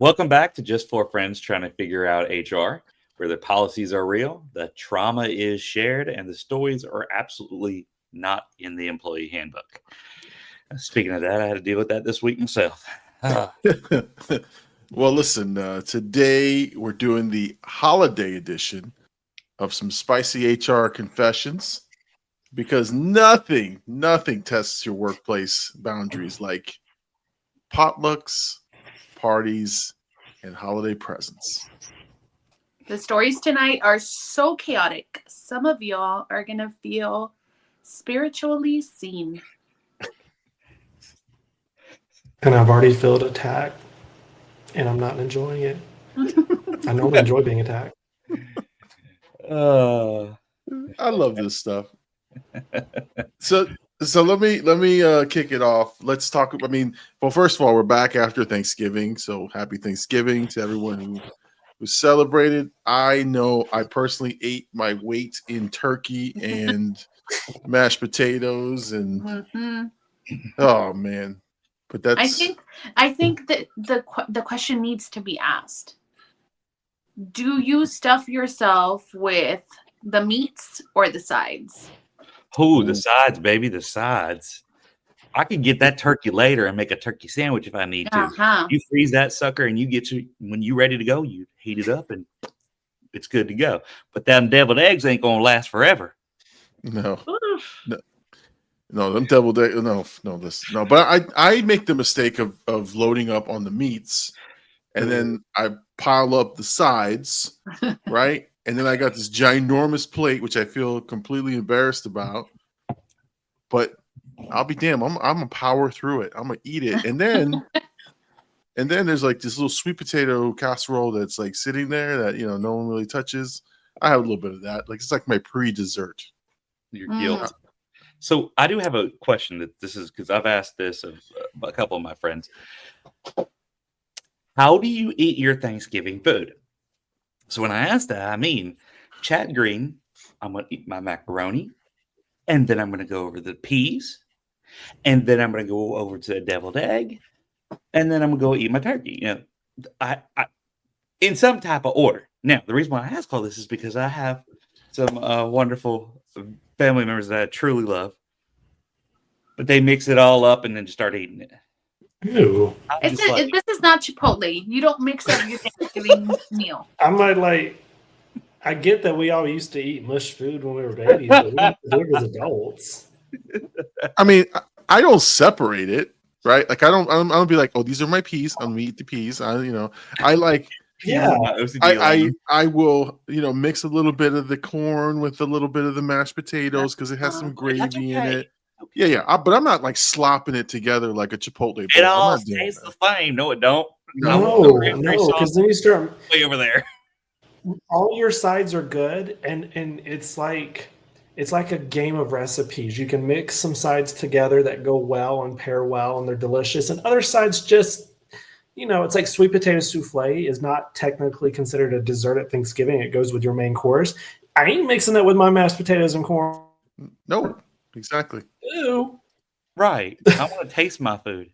Welcome back to Just Four Friends Trying to Figure Out HR, where the policies are real, the trauma is shared, and the stories are absolutely not in the employee handbook. Speaking of that, I had to deal with that this week myself. Well, listen, today we're doing the holiday edition of some spicy HR confessions because nothing tests your workplace boundaries like potlucks, parties, and holiday presents. The stories tonight are so chaotic. Some of y'all are going to feel spiritually seen. And I've already felt attacked, and I'm not enjoying it. I normally enjoy being attacked. I love this stuff. So let me kick it off. Let's talk. I mean, well, first of all, we're back after Thanksgiving, so happy Thanksgiving to everyone who celebrated. I know I personally ate my weight in turkey and mashed potatoes, and Mhm. oh man, but I that's think that the question needs to be asked. Do you stuff yourself with the meats or the sides? Oh, the sides, baby, the sides. I can get that turkey later and make a turkey sandwich if I need to. Uh-huh. You freeze that sucker and when you're ready to go, you heat it up and it's good to go. But them deviled eggs ain't gonna last forever. no, Oof. no, no, them deviled egg. No. But I make the mistake of loading up on the meats, and then I pile up the sides, right? And then I got this ginormous plate, which I feel completely embarrassed about. But I'll be damned. I'm gonna power through it. I'm gonna eat it, and then there's like this little sweet potato casserole that's like sitting there that no one really touches. I have a little bit of that. Like it's like my pre-dessert. Your guilt. So I do have a question that this is because I've asked this of a couple of my friends. How do you eat your Thanksgiving food? So when I ask that, I mean, Chad Green, I'm going to eat my macaroni, and then I'm going to go over the peas, and then I'm going to go over to the deviled egg, and then I'm going to go eat my turkey. I in some type of order. Now, the reason why I ask all this is because I have some wonderful family members that I truly love, but they mix it all up and then just start eating it. Ew. This is not Chipotle. You don't mix up your Thanksgiving meal. I might I get that we all used to eat mush food when we were babies, but we don't do it as adults. I mean, I don't separate it, right? Like I don't be like, oh, these are my peas. I'm gonna eat the peas. I like. Yeah, I will mix a little bit of the corn with a little bit of the mashed potatoes because it has some gravy in it. Okay. Yeah. But I'm not like slopping it together like a Chipotle bowl. It all stays the same. No, it don't. No, because then you start way over there. All your sides are good, and it's like a game of recipes. You can mix some sides together that go well and pair well, and they're delicious, and other sides just. It's like sweet potato souffle is not technically considered a dessert at Thanksgiving. It goes with your main course. I ain't mixing it with my mashed potatoes and corn. No, exactly. Ew. Right. I want to taste my food.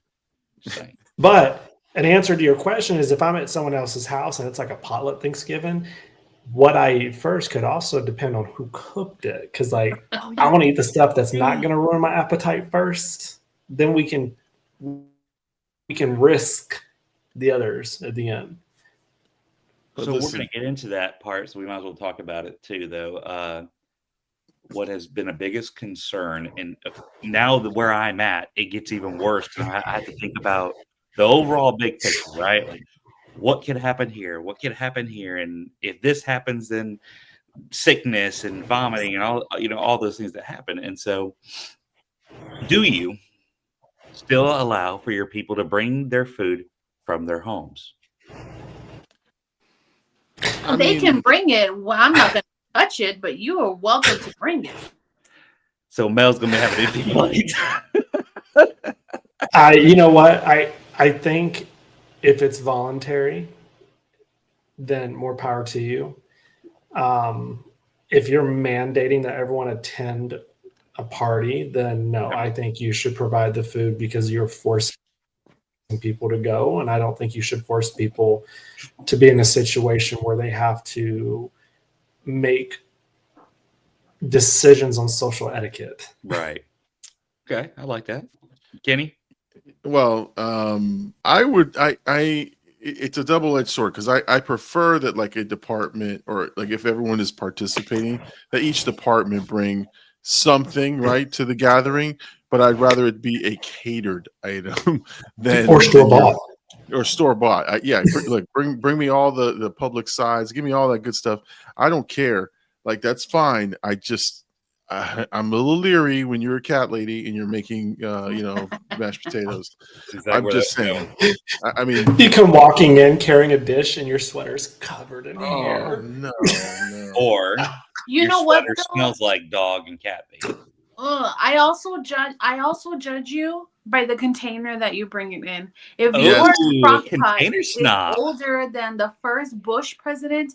But an answer to your question is if I'm at someone else's house and it's like a potluck Thanksgiving, what I eat first could also depend on who cooked it. Because I want to eat the stuff that's not going to ruin my appetite first. Then we can risk the others at the end. So we're going to get into that part, so we might as well talk about it too, though. What has been a biggest concern, and now where I'm at, it gets even worse. I have to think about the overall big picture, right? Like, what could happen here? What could happen here? And if this happens, then sickness and vomiting and all those things that happen. And so, do you still allow for your people to bring their food from their homes? They can bring it. Well, I'm not going to touch it, but you are welcome to bring it. So Mel's going to have an empty plate. You know what? I think if it's voluntary, then more power to you. If you're mandating that everyone attend a party, then no, I think you should provide the food because you're forcing people to go, and I don't think you should force people to be in a situation where they have to make decisions on social etiquette. Right. Okay, I like that. Kenny? Well, it's a double-edged sword because I prefer that like a department or like if everyone is participating, that each department bring something right to the gathering, but I'd rather it be a catered item than Or store-bought. Or store-bought. Look, bring me all the public sides, give me all that good stuff. I don't care. Like that's fine. I'm a little leery when you're a cat lady and you're making, mashed potatoes. I'm just saying. I mean, you come walking in carrying a dish and your sweater's covered in hair. No. Or You your know what? sweater smells like dog and cat bait. I also judge you by the container that you bring it in. If Yes. your crockpot Container is snob. older than the first Bush president,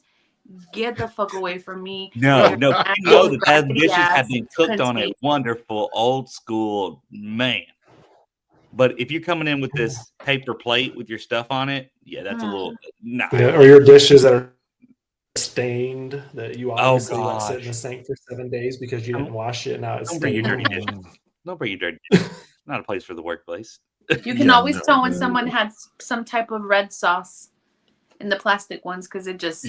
get the fuck away from me. No, Your you know that raggedy dishes have ass been cooked on a container. wonderful old school man. But if you're coming in with this paper plate with your stuff on it, yeah, that's a little Yeah, or your dishes that are stained that you obviously let sit in gosh. the sink for 7 days because you didn't wash it. Now it's Don't bring your stained. dirty dishes. Don't bring your dirty dishes. Not a place for the workplace. You can always tell when someone had some type of red sauce in the plastic ones because it just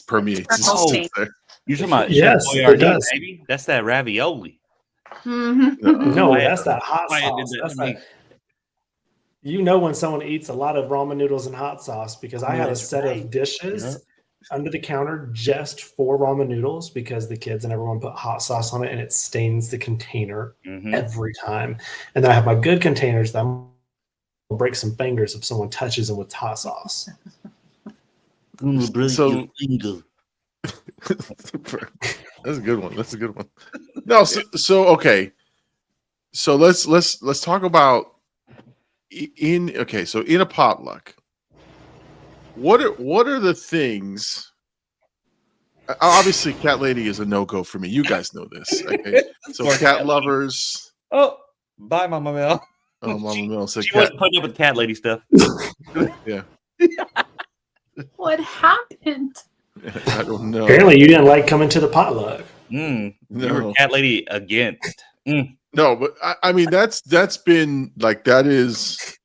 permeates. Oh. You're talking about Yes, Chef it Boyardee, does. baby? That's that ravioli. No, I- that's that hot I sauce. did that That's to me. that. You know when someone eats a lot of ramen noodles and hot sauce because I have a That's set right. of dishes under the counter just for ramen noodles because the kids and everyone put hot sauce on it and it stains the container every time. And then I have my good containers that will break some fingers if someone touches them with hot sauce. So that's a good one. That's a good one. No, so okay. So let's talk about in a potluck. What are the things? Obviously, cat lady is a no-go for me. You guys know this. Okay? So cat lovers. Oh, bye, Mama Mel. Oh, Mama Mel said She cat. wasn't putting up with cat lady stuff. Yeah. What happened? I don't know. Apparently, you didn't like coming to the potluck. You were cat lady against. No, but I mean that's been like that is.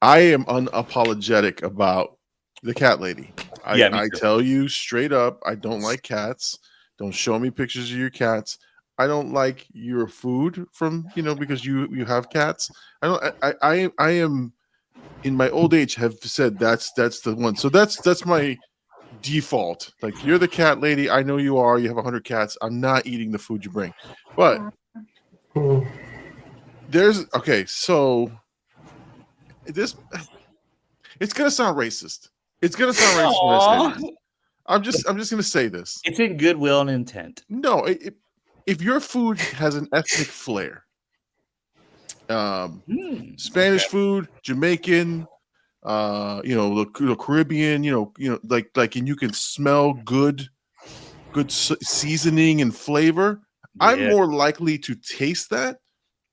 I am unapologetic about the cat lady. I tell you straight up, I don't like cats. Don't show me pictures of your cats. I don't like your food from because you have cats. I am in my old age have said that's the one. So that's my default. Like you're the cat lady. I know you are. You have 100 cats. I'm not eating the food you bring. But so this it's gonna sound racist. It's gonna sound racist when I say this. I'm just gonna say this. It's in goodwill and intent. No, if your food has an ethnic flair, Spanish food, Jamaican, the Caribbean, like, and you can smell good seasoning and flavor. Yeah. I'm more likely to taste that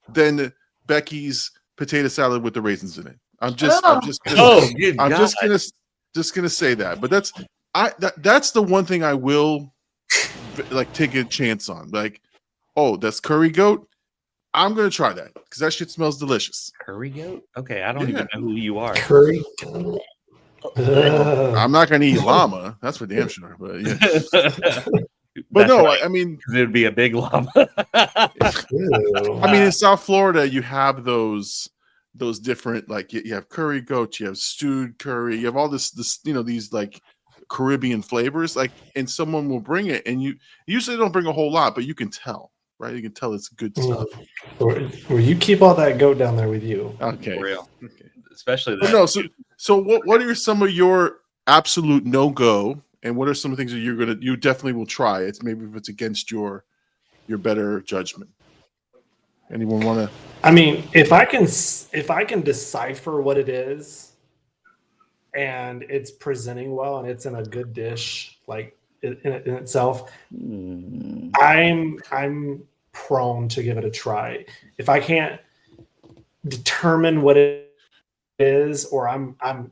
than Becky's potato salad with the raisins in it. I'm just gonna say that. But that's the one thing I will like take a chance on. Like, oh, that's curry goat. I'm gonna try that because that shit smells delicious. Curry goat? Okay, I don't even know who you are. Curry goat. I'm not gonna eat llama. That's for damn sure. But yeah. But no, right. I mean, it would be a big llama. I mean, in South Florida, you have those different, like you have curry goat, you have stewed curry, you have all this these like Caribbean flavors, like, and someone will bring it, and you usually don't bring a whole lot, but you can tell, right? You can tell it's good stuff. Or you keep all that goat down there with you. Okay, for real. Okay. Especially that. But no, so what are some of your absolute no-go? And what are some of the things that you definitely will try? It's maybe if it's against your better judgment. Anyone want to? I mean, if I can decipher what it is, and it's presenting well, and it's in a good dish, like in itself, I'm prone to give it a try. If I can't determine what it is, or I'm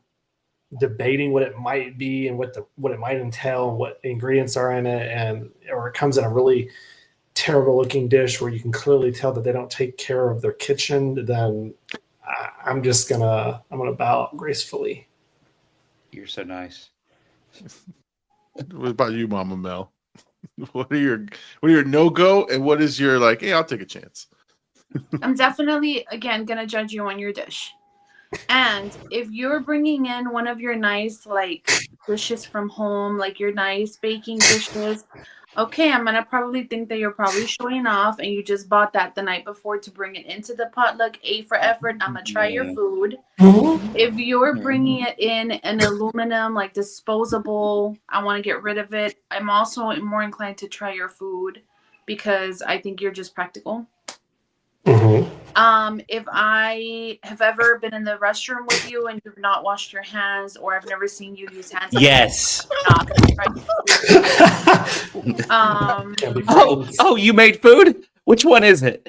debating what it might be and what it might entail and what the ingredients are in it, and or it comes in a really terrible looking dish where you can clearly tell that they don't take care of their kitchen, then I'm gonna bow out gracefully. You're so nice. What about you, Mama Mel? What are your no go, and what is your like? Hey, I'll take a chance. I'm definitely again gonna judge you on your dish. And if you're bringing in one of your nice like dishes from home, like your nice baking dishes, okay, I'm gonna probably think that you're probably showing off and you just bought that the night before to bring it into the potluck. A for effort. I'm gonna try your food. If you're bringing it in an aluminum like disposable, I want to get rid of it. I'm also more inclined to try your food because I think you're just practical. If I have ever been in the restroom with you and you've not washed your hands, or I've never seen you use hand sanitizer, Yes. I'm not gonna try. Oh, you made food? Which one is it?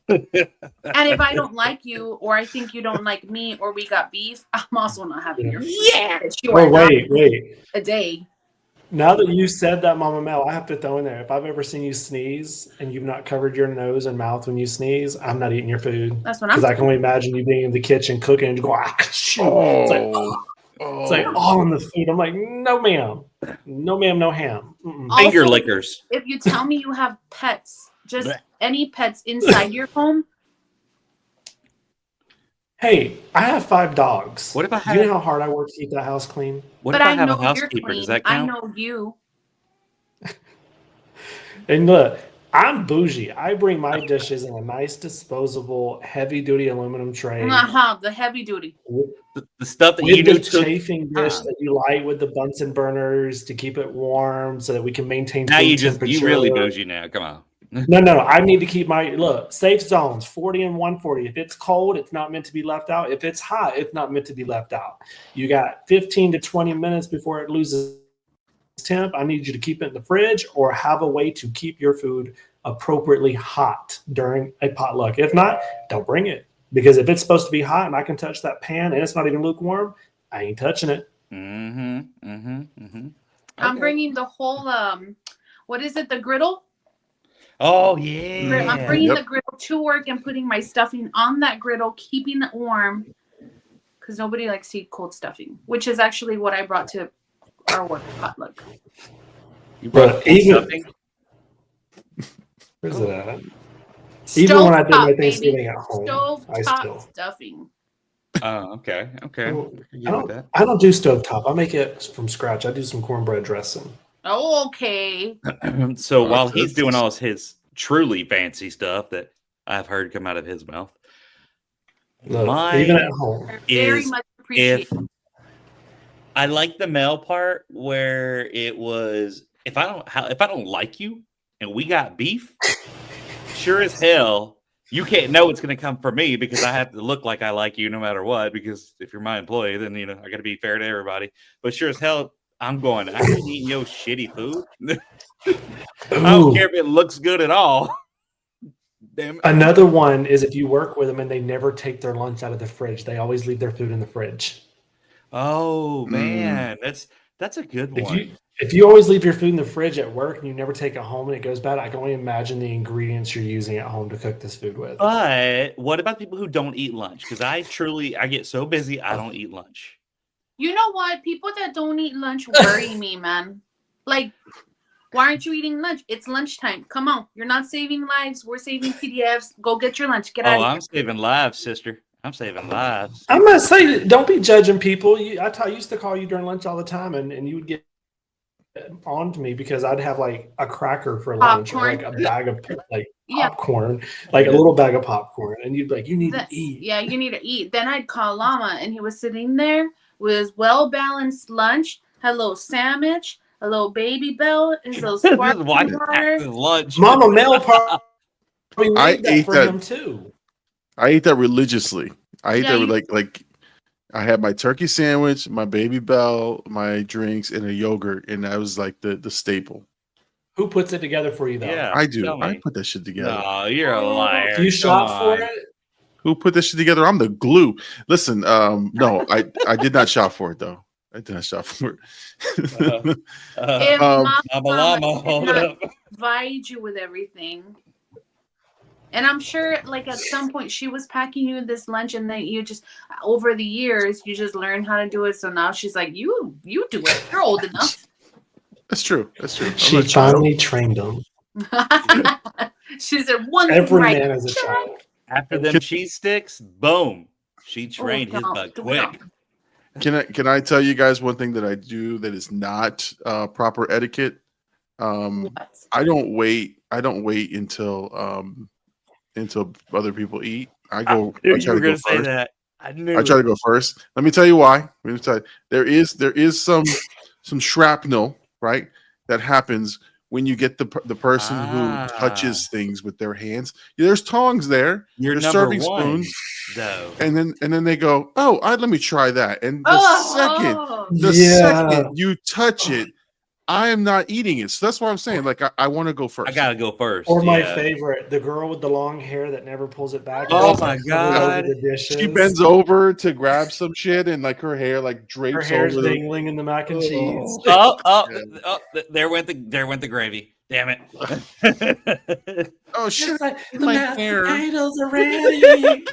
And if I don't like you, or I think you don't like me, or we got beef, I'm also not having your food. Yeah. You Wait. a day. Now that you said that, Mama Mel, I have to throw in there. If I've ever seen you sneeze and you've not covered your nose and mouth when you sneeze, I'm not eating your food. That's what I'm Because I can only imagine you being in the kitchen cooking and go, shoot. It's like all in the food. I'm like, no, ma'am. No, ma'am, no ham. Finger Also, lickers. If you tell me you have pets, just any pets inside your home. Hey, I have 5 dogs. What if I Do you have? know how hard I work to keep that house clean? What But if I I have a know you're housekeeper? clean. Does that I count? know you. And look, I'm bougie. I bring my dishes in a nice disposable, heavy-duty aluminum tray The heavy duty. The stuff that with you the do to chafing dish that you light with the Bunsen burners to keep it warm so that we can maintain now food you temperature. really bougie now. Come on. No. I need to keep my safe zones 40 and 140. If it's cold, it's not meant to be left out. If it's hot, it's not meant to be left out. You got 15 to 20 minutes before it loses temp. I need you to keep it in the fridge or have a way to keep your food appropriately hot during a potluck. If not, don't bring it. Because if it's supposed to be hot and I can touch that pan and it's not even lukewarm, I ain't touching it. I'm bringing the whole what is it? The griddle. Oh yeah. I'm bringing the griddle to work and putting my stuffing on that griddle, keeping it warm. Because nobody likes to eat cold stuffing, which is actually what I brought to our work potluck. You brought stuffing? Where's it at? Even when I did my Thanksgiving at home, stovetop stuffing. Oh, okay. I don't do stovetop. I make it from scratch. I do some cornbread dressing. Oh, okay. So while he's doing all his truly fancy stuff that I've heard come out of his mouth, even at home, very much appreciate. I like the male part where it was if I don't like you and we got beef, sure as hell you can't know it's going to come from me because I have to look like I like you no matter what. Because if you're my employee, then I got to be fair to everybody. But sure as hell, I'm going. I ain't eating your shitty food. I don't care if it looks good at all. Damn it. Another one is if you work with them and they never take their lunch out of the fridge, they always leave their food in the fridge. Oh man, that's a good one. If you always leave your food in the fridge at work and you never take it home and it goes bad, I can only imagine the ingredients you're using at home to cook this food with. But what about people who don't eat lunch? Because I get so busy, I don't eat lunch. You know what? People that don't eat lunch worry me, man. Like, why aren't you eating lunch? It's lunchtime. Come on. You're not saving lives. We're saving PDFs. Go get your lunch. Get out of here. I'm saving lives, sister. I'm saving lives. I'm going to say, don't be judging people. I used to call you during lunch all the time, and you would get on to me because I'd have like a cracker for lunch or like a bag of popcorn, like a little bag of popcorn. And you'd be like, you need to eat. Yeah, you need to eat. Then I'd call Llama, and he was sitting there with his well-balanced lunch, had a little sandwich, a little baby bell, his little sparkling water. Lunch. Mama Mel probably made that for him too. I ate that religiously. I ate that like I had my turkey sandwich, my baby bell, my drinks, and a yogurt, and that was like the staple. Who puts it together for you though? Yeah, I do. I put that shit together. No, you're a liar. Do you shop for it? Who put this shit together? I'm the glue. Listen, no, I did not shop for it though. I did not shop for it. If Um, Mama mama Llama, did hold not up. provide you with everything, and I'm sure, like at some point, she was packing you this lunch, and then you just, over the years, you just learn how to do it. So now she's like, you do it. You're old enough. that's true. That's true. I'm She not sure. finally trained them. She said one thing Every right. man is a child. After them cheese sticks, boom. She trained his don't butt do it quick. Can I tell you guys one thing that I do that is not proper etiquette? What? I don't wait until other people eat. I I go. knew I you try were to go going to say first. that. I knew. I try to go first. Let me tell you why. Let me tell you. There is some shrapnel, right, that happens when you get the person who touches things with their hands. There's tongs there. You're There's number serving one, spoons, though. and then they go, oh, let me try that. And the Oh, second you touch it, I am not eating it. So that's what I'm saying. Like I want to go first. I got to go first. Or my yeah. favorite, the girl with the long hair that never pulls it back. Oh and my just God. over the dishes. She bends over to grab some shit, and like her hair like Her drapes hair's over the. dangling in the mac and cheese. There went the gravy. Damn it. Oh shit! Just like the my mashed hair. potatoes are ready.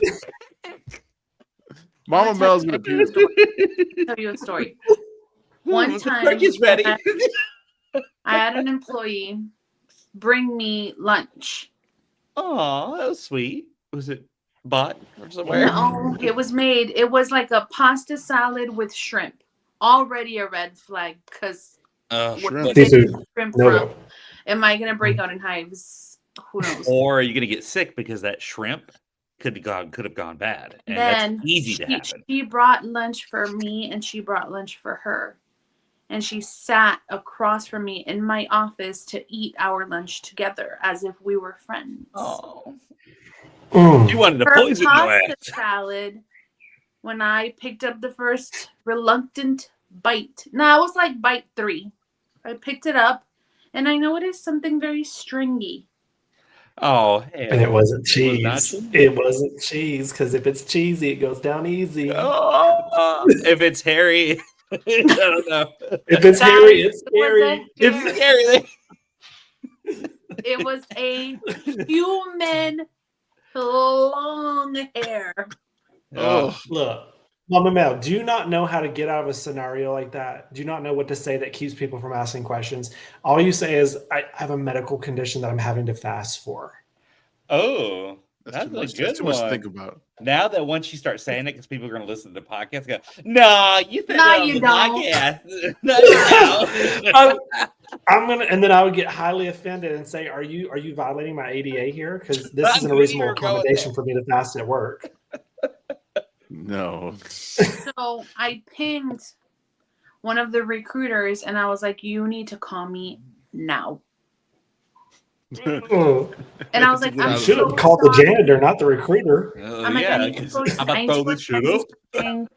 Mama Mel's gonna puke. tell you a story. One The time, turkey's ready. I had an employee bring me lunch. Oh, that was sweet. Was it bought from somewhere? No, it was made. It was like a pasta salad with shrimp. Already a red flag because Shrimp. Seafood. shrimp No, from. Am I gonna break out in hives? Who knows? Or are you going to get sick because that shrimp could have gone bad, and Then that's easy to happen. she brought lunch for me, and she brought lunch for her, and she sat across from me in my office to eat our lunch together as if we were friends. Oh, Mm. you wanted to Her poison your pasta ass. salad. When I picked up the first reluctant bite, no, it was like bite 3. I picked it up, and I noticed something very stringy. Oh, hell. And it wasn't Was not cheese. cheese? It wasn't cheese because if it's cheesy, it goes down easy. Oh, if it's hairy, I don't know. If it's Guys, hairy, it's it wasn't scary. It's hairy. scary. It was a human long hair. Oh, Look, Mama Mel, do you not know how to get out of a scenario like that? Do you not know what to say that keeps people from asking questions? All you say is, I have a medical condition that I'm having to fast for. Oh, that's too a much. good That's too much to one. think about. Now that once you start saying it, because people are going to listen to the podcast, go, no, you said No, that on you the don't. podcast. No, you don't. I'm gonna, and then I would get highly offended and say, "Are you violating my ADA here? Because this I isn't a knew you reasonable were going accommodation for me to fast at work." No. So I pinged one of the recruiters, and I was like, "You need to call me now." Mm. And I was like, Get "I'm You out of should so have called the sorry." janitor, not the recruiter. I'm like, I need to go. I need to go to something.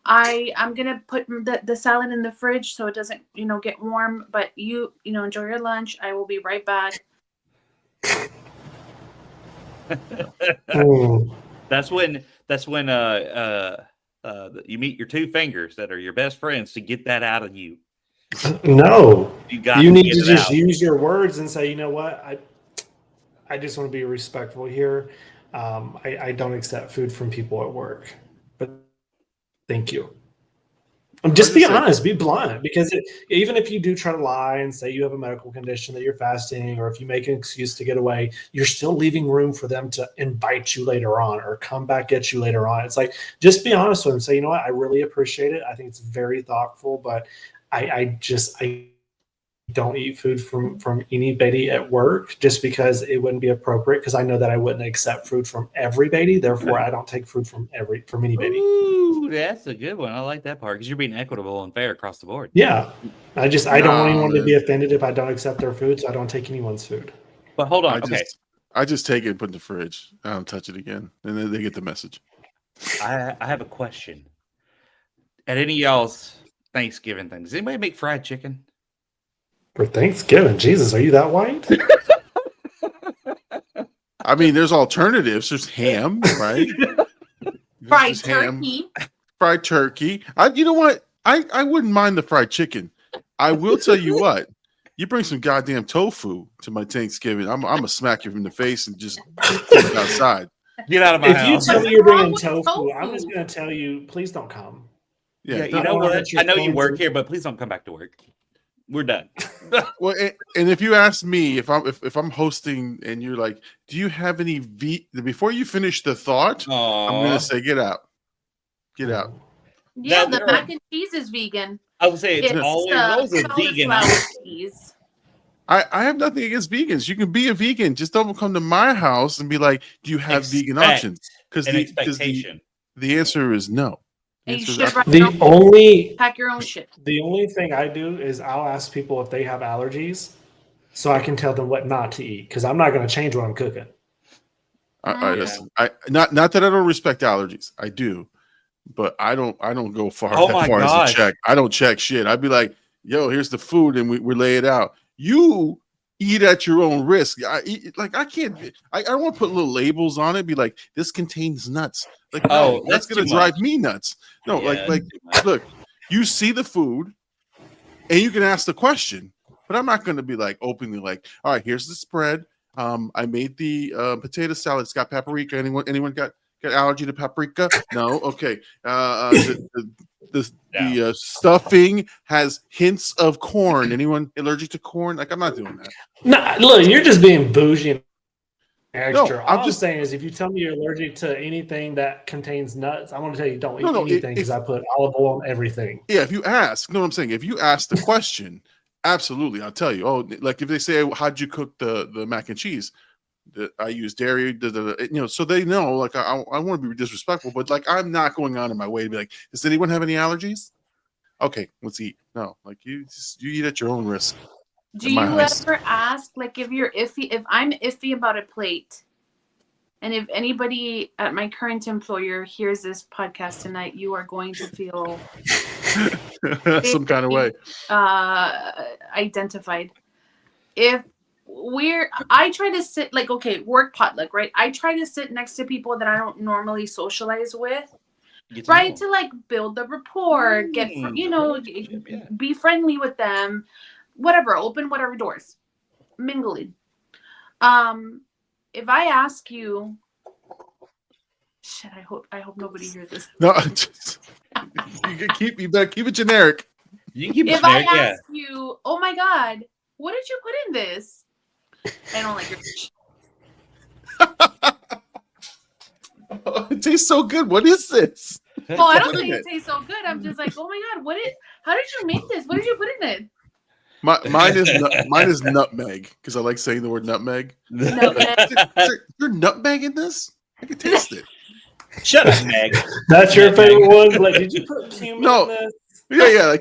I'm gonna put the salad in the fridge so it doesn't, get warm. But you enjoy your lunch. I will be right back. Mm. That's when you meet your two fingers that are your best friends to get that out of you. No, You got you to need get to it just out. use your words and say, you know what, I just want to be respectful here. I don't accept food from people at work, but thank you. Just be honest, be blunt, because even if you do try to lie and say you have a medical condition that you're fasting, or if you make an excuse to get away, you're still leaving room for them to invite you later on or come back at you later on. It's like, just be honest with them. Say, you know what, I really appreciate it. I think it's very thoughtful, but I don't eat food from anybody at work just because it wouldn't be appropriate, because I know that I wouldn't accept food from everybody. Therefore, I don't take food from anybody. Ooh, that's a good one. I like that part because you're being equitable and fair across the board. Yeah. I don't want anyone to be offended if I don't accept their food, so I don't take anyone's food. But hold on. I just take it and put it in the fridge. I don't touch it again. And then they get the message. I have a question. At any of y'all's Thanksgiving things, does anybody make fried chicken? For Thanksgiving? Jesus, are you that white? I mean, there's alternatives. There's ham, right? Fried turkey. Fried turkey. You know what? I wouldn't mind the fried chicken. I will tell you what. You bring some goddamn tofu to my Thanksgiving, I'm gonna smack you in the face and just take it outside. Get out of my If house. you tell me you're What's wrong bringing with tofu, tofu? I'm just gonna tell you, please don't come. Yeah, you don't- know what? your I know you phone work to- here, but please don't come back to work. We're done. Well, and if you ask me if I'm hosting and you're like, do you have any before you finish the thought, I'm gonna say get out. Get out. Yeah, Now, the there mac are- and cheese is vegan. I would say it's It's always a vegan. cauliflower cheese. I have nothing against vegans. You can be a vegan. Just don't come to my house and be like, do you have vegan options? Because An expectation. the answer is no. The And you answer is should absolutely- bring your The own, only pack your own shit. the only thing I do is I'll ask people if they have allergies, so I can tell them what not to eat. Because I'm not going to change what I'm cooking. listen, not that I don't respect allergies. I do, but I don't go far Oh that my far as gosh. to check. I don't check shit. I'd be like, yo, here's the food, and we lay it out. You eat at your own risk. I don't want to put little labels on it. Be like, this contains nuts. Like, no, that's gonna too drive much. me nuts. No, Yeah, like, too much. look, you see the food, and you can ask the question, but I'm not gonna be like openly like, all right, here's the spread. I made the potato salad. It's got paprika. Anyone got allergy to paprika? No. Okay. The stuffing has hints of corn. Anyone allergic to corn? Like, I'm not doing that. No, look, you're just being bougie and extra. No, All I'm just saying is, if you tell me you're allergic to anything that contains nuts, I'm going to tell you don't eat No, anything because I put olive oil on everything. Yeah, if you ask, no, I'm saying if you ask the question, absolutely, I'll tell you. Oh, like if they say, how'd you cook the mac and cheese? I use dairy, so they know. Like I want to be disrespectful, but like I'm not going on in my way to be like, does anyone have any allergies? Okay, let's eat. No, like you eat at your own risk. Do you ever ask, like, if you're iffy, if I'm iffy about a plate, and if anybody at my current employer hears this podcast tonight, you are going to feel some kind of way identified. I try to sit, like, okay, work potluck, right? I try to sit next to people that I don't normally socialize with, right? To like build the rapport, be friendly with them, whatever, open whatever doors, mingling. If I ask you, shit, I hope nobody hears this. No, you better keep it generic. You keep it If generic, I ask you, oh my God, what did you put in this? I don't like your fish. Oh, it tastes so good. What is this? Oh, I don't think it tastes so good. I'm just like, oh my God, how did you make this? What did you put in it? Mine is nutmeg because I like saying the word nutmeg. Nutmeg. Is there nutmeg in this? I can taste it. Shut up, Meg. That's your favorite one? Like, did you put cumin in this? Yeah,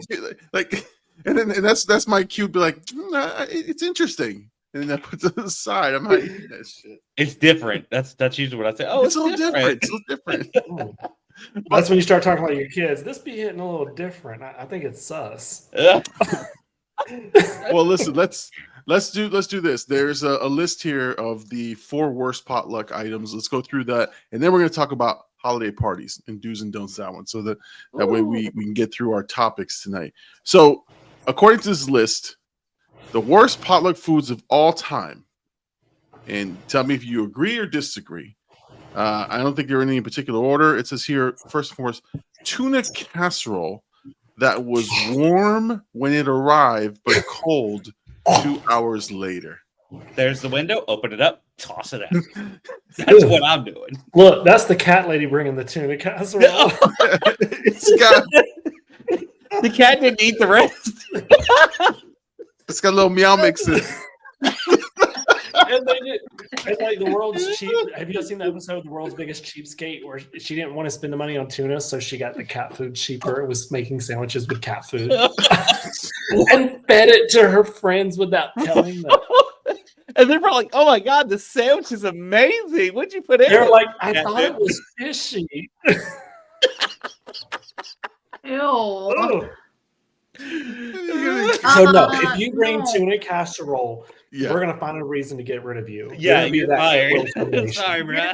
like, and that's my cue. Be like, it's interesting, and then I put it to the side. I'm not eating that shit. It's different. That's usually what I say. Oh, it's a little different. It's a little different. That's when you start talking about your kids. This be hitting a little different. I think it's sus. Well, listen, let's do this. There's a list here of the 4 worst potluck items. Let's go through that, and then we're going to talk about holiday parties and do's and don'ts that one, so that way we can get through our topics tonight. So, according to this list, the worst potluck foods of all time, and tell me if you agree or disagree. I don't think they're in any particular order. It says here, first and foremost, tuna casserole that was warm when it arrived, but cold 2 hours later. There's the window. Open it up. Toss it out. That's what I'm doing. Look, that's the cat lady bringing the tuna casserole. It's got The cat didn't eat the rest. it's got a little meow mix in it. It's like the world's cheap. Have you guys seen the episode of The World's Biggest Cheapskate where she didn't want to spend the money on tuna, so she got the cat food cheaper and was making sandwiches with cat food and fed it to her friends without telling them? And they're probably like, "Oh my God, the sandwich is amazing. What'd you put in?" They're like, "I thought it was fishy." Ew. You're So no, if you bring no. tuna casserole, Yeah. we're gonna find a reason to get rid of you. Yeah, gonna be you're that fired. will termination. Sorry, bro.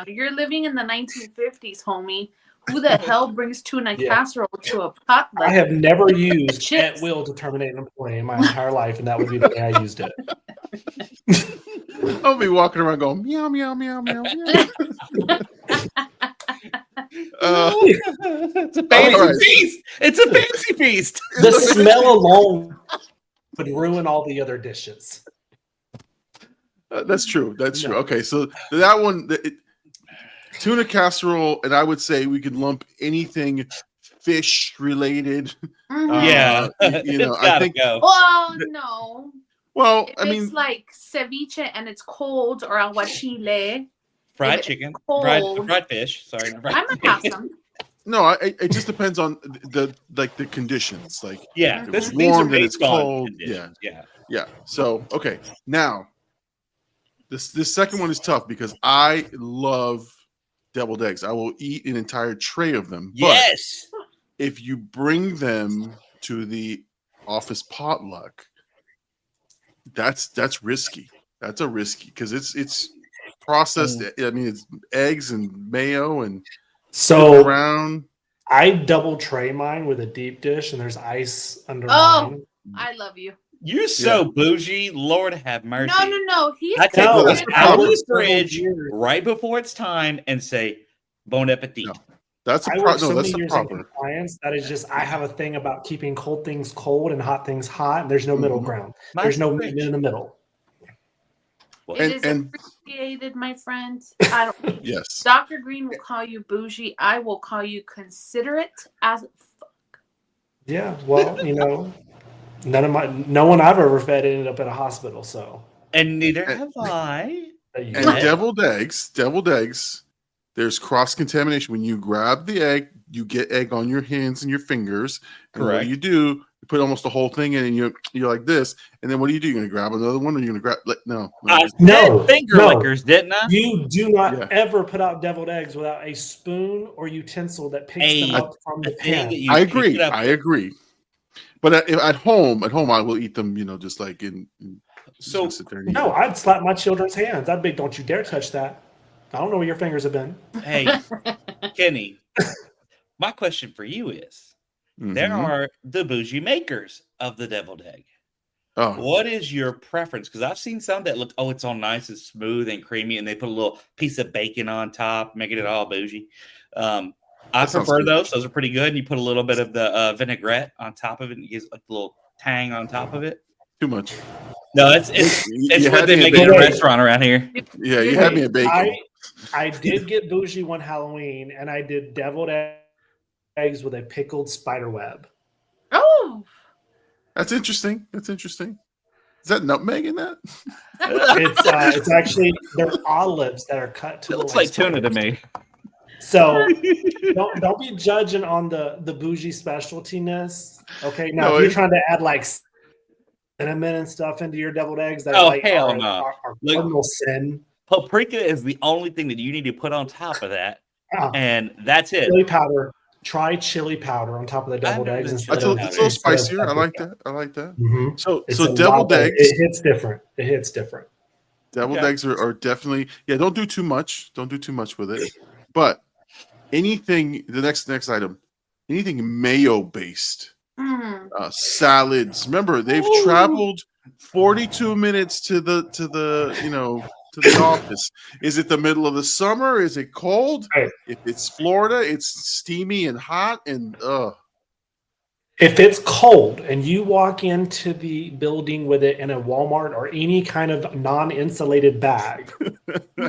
You're living in the 1950s, homie. Who the hell brings tuna Yeah. casserole to a potluck? I have never used Chips. at will to terminate an employee in my entire life, and that would be the way I used it. I'll be walking around going meow meow meow meow meow. It's a fancy right. feast. It's a fancy feast. The smell alone would ruin all the other dishes. That's true. That's true. No. Okay, so that one, tuna casserole, and I would say we could lump anything fish related. Yeah, You know, it's I gotta think. go. Well, no. Well, If I mean, it's like ceviche and it's cold or aguachile, Fried if chicken, it's cold, fried fish. Sorry, I'm gonna have some. no, it just depends on the conditions. Like, Yeah, if these it's are warm, then it's based on cold. conditions. Yeah. Yeah. So okay, now this second one is tough because I love deviled eggs. I will eat an entire tray of them. Yes. But if you bring them to the office potluck, that's risky. That's a risky because it's processed. I mean, it's eggs and mayo and So around. I double tray mine with a deep dish, and there's ice under Oh. mine. I love you. You're so bougie. Lord have mercy. No. He's I take No, it that's out of proper. the fridge right before it's time and say, "Bon appetit." No. That's a I work no. so That's many the years in proper. compliance that is just I have a thing about keeping cold things cold and hot things hot, and there's no middle Mhm. ground. Mine's There's no the meeting fridge. in the middle. Well, It is and appreciated, my friend. I don't. yes, Dr. Green will call you bougie. I will call you considerate as fuck. Yeah, well, no one I've ever fed ended up at a hospital, so and neither have I. that you and Yeah. deviled eggs. There's cross contamination when you grab the egg. You get egg on your hands and your fingers. And what Correct. do? You put almost the whole thing in, and you're like this. And then what do? You're going to grab another one, or you're going to grab? No. I No, said finger no. lickers, didn't I? You do not Yeah. ever put out deviled eggs without a spoon or utensil that picks them up from the thing pan. that you I pick agree. it up I with. agree. But at home, I will eat them. Just like in So sit there and eat No, it. I'd slap my children's hands. I'd be, don't you dare touch that. I don't know where your fingers have been. hey, Kenny, my question for you is: there Mhm. are the bougie makers of the deviled egg. Oh, What is your preference? Because I've seen some that look, it's all nice and smooth and creamy, and they put a little piece of bacon on top, making it all bougie. I That sounds prefer good. those. Those are pretty good. And you put a little bit of the vinaigrette on top of it, and it gives like a little tang on top of it. too much. No, it's You what had they me at make in a bacon. restaurant around here. Yeah, you had me at bacon. I did get bougie one Halloween, and I did deviled eggs with a pickled spider web. Oh, That's interesting. Is that nutmeg in that? It's actually they're olives that are cut to It looks look like tuna to spiders. me. So don't be judging on the bougie specialtiness. Okay, now No, if you're trying to add like cinnamon and stuff into your deviled eggs, that Oh, like hell are, no. are Look- cardinal sin. Paprika is the only thing that you need to put on top of that, Ah, and that's it. chili powder. Try chili powder on top of the deviled never eggs done instead chili of it's a little powder. spicier. I like that. Mm-hmm. So It's a lot deviled better. eggs. It hits different. Deviled Okay. eggs are definitely don't do too much. Don't do too much with it. But anything, the next item, anything mayo based, salads. Remember, they've traveled 42 minutes to the office. Is it the middle of the summer? Is it cold? Right. If it's Florida, it's steamy and hot and If it's cold and you walk into the building with it in a Walmart or any kind of non-insulated bag,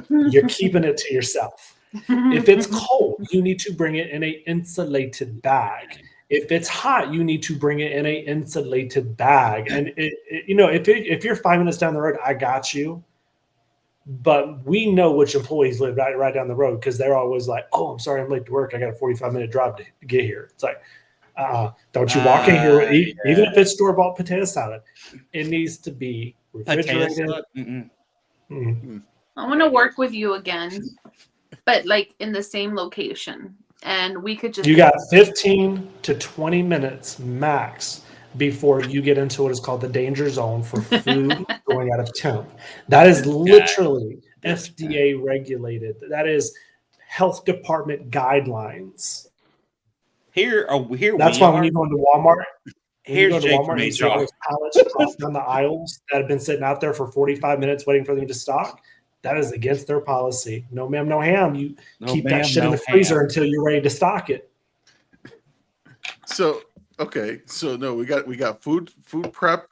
you're keeping it to yourself. If it's cold, you need to bring it in an insulated bag. If it's hot, you need to bring it in an insulated bag. And if you're 5 minutes down the road, I got you. But we know which employees live right down the road because they're always like, "Oh, I'm sorry, I'm late to work. I got a 45-minute drive to get here." It's like, don't you walk in here, even if it's store-bought potato salad, it needs to be refrigerated. I want to work with you again, but like in the same location, and we could just. You got 15 to 20 minutes max before you get into what is called the danger zone for food going out of temp. That is literally FDA regulated. That is health department guidelines. Here That's why when you go into Walmart, Here's Jake from and you see HR. those pallets crossed down the aisles that have been sitting out there for 45 minutes waiting for them to stock, that is against their policy. No ma'am, no ham. You keep that shit in the freezer until you're ready to stock it. So okay, so no, we got food prep,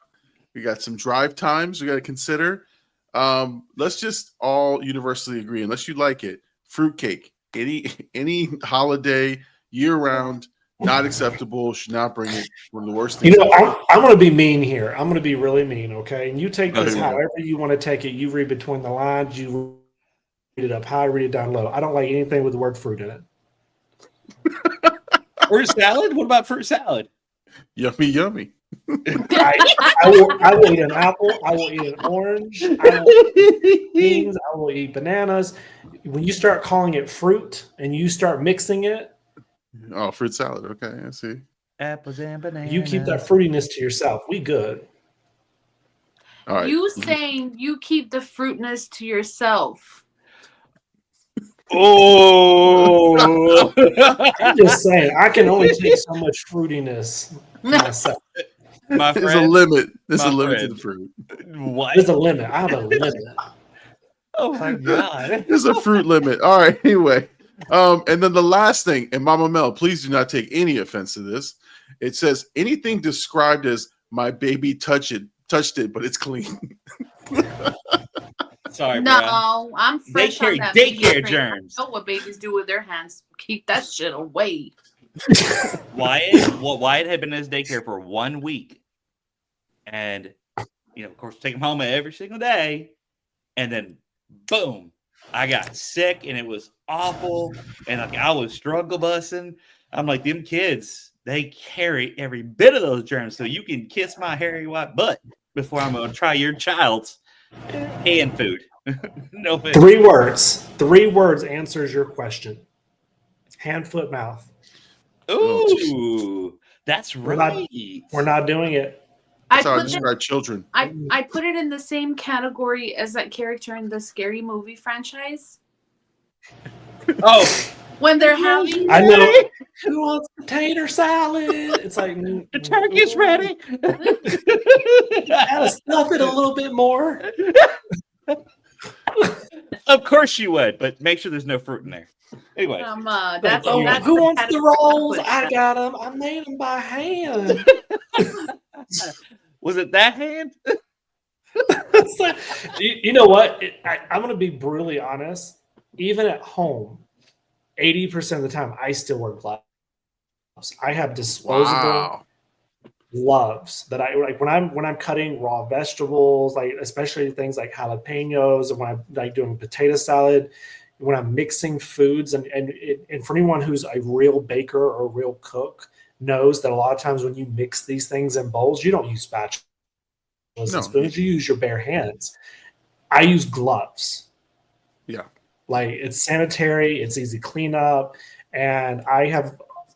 we got some drive times we got to consider. Let's just all universally agree, unless you like it, fruitcake, any holiday, year round, not acceptable. Should not bring it. One of the worst things. I'm going to be mean here. I'm going to be really mean, okay? And you take this however you want to take it. You read between the lines. You read it up high, read it down low. I don't like anything with the word fruit in it. Fruit salad? What about fruit salad? Yummy, yummy. I will eat an apple. I will eat an orange. I will eat beans. I will eat bananas. When you start calling it fruit and you start mixing it, oh, fruit salad. Okay, I see. Apples and bananas. you keep that fruitiness to yourself. We good. All right. You saying you keep the fruitness to yourself. Oh, I'm just saying, I can only take so much fruitiness myself. my There's friend. a limit. There's My a limit to friend. the fruit. What? There's a limit. I have a limit. Oh my god. There's a fruit limit. All right. Anyway, and then the last thing, and Mama Mel, please do not take any offense to this. It says anything described as my baby touched it, but it's clean. Sorry, No, bro. I'm fresh on that. Daycare germs. Know what babies do with their hands. Keep that shit away. Wyatt had been in his daycare for 1 week, and of course, take him home every single day, and then boom, I got sick, and it was awful, and I was struggle bussing. I'm like, them kids, they carry every bit of those germs, so you can kiss my hairy white butt before I'm gonna try your child's hand food. No offense. 3 words. 3 words answers your question. Hand, foot, mouth. Ooh, that's right. We're not doing it. That's how I describe children. I put it in the same category as that character in the Scary Movie franchise. Oh, When they're having, I know. Who wants potato salad? It's like the turkey's ready. Gotta stuff it a little bit more. Of course you would, but make sure there's no fruit in there. Anyway, that's who the wants the rolls? category. I got them. I made them by hand. was it that hand? You know what? I'm going to be brutally honest. Even at home, 80% of the time, I still wear gloves. I have disposable gloves that I like when I'm cutting raw vegetables, like especially things like jalapenos, and when I'm like doing potato salad, when I'm mixing foods, and for anyone who's a real baker or a real cook knows that a lot of times when you mix these things in bowls, you don't use spatulas and spoons, you use your bare hands. I use gloves. Yeah. Like it's sanitary, it's easy cleanup, and I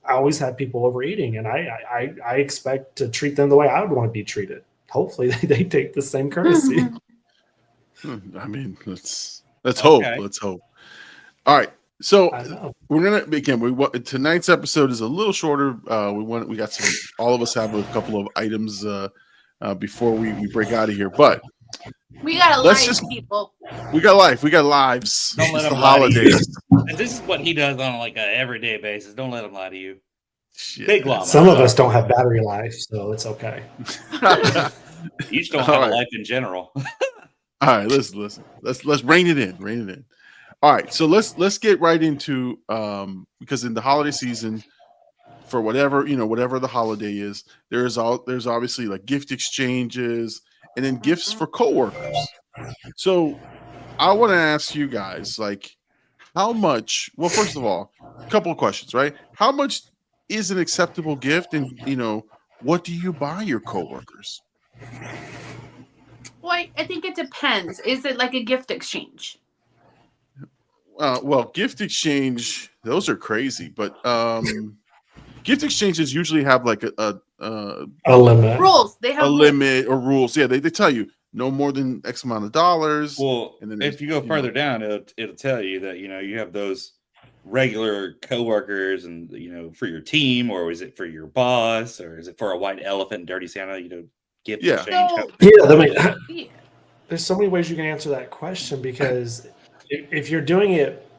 always have people overeating, and I expect to treat them the way I would want to be treated. Hopefully, they take the same courtesy. I mean, let's hope. Let's hope. All right, so we're gonna begin. Tonight's episode is a little shorter. We got some. All of us have a couple of items before we break out of here, but. We got people. We got life. We got lives. Don't let the them lie to holidays. you. This is what he does on like an everyday basis. Don't let him lie to you. Shit. Big Llama. Some of us don't have battery life, so it's okay. You just don't have a life in general. All right, listen. Let's rein it in. All right, so let's get right into because in the holiday season, for whatever the holiday is, there's obviously like gift exchanges. And then gifts for coworkers. So I want to ask you guys, like, how much? Well, first of all, a couple of questions, right? How much is an acceptable gift, and what do you buy your coworkers? Well, I think it depends. Is it like a gift exchange? Well, gift exchange, those are crazy. But gift exchanges usually have like a limit. Rules. They have a rules. limit or rules. Yeah, they tell you no more than X amount of dollars. Well, and then if you go further down, it'll tell you that you have those regular coworkers, and for your team, or is it for your boss, or is it for a white elephant, dirty Santa? Gift exchange. So, There's so many ways you can answer that question, because if you're doing it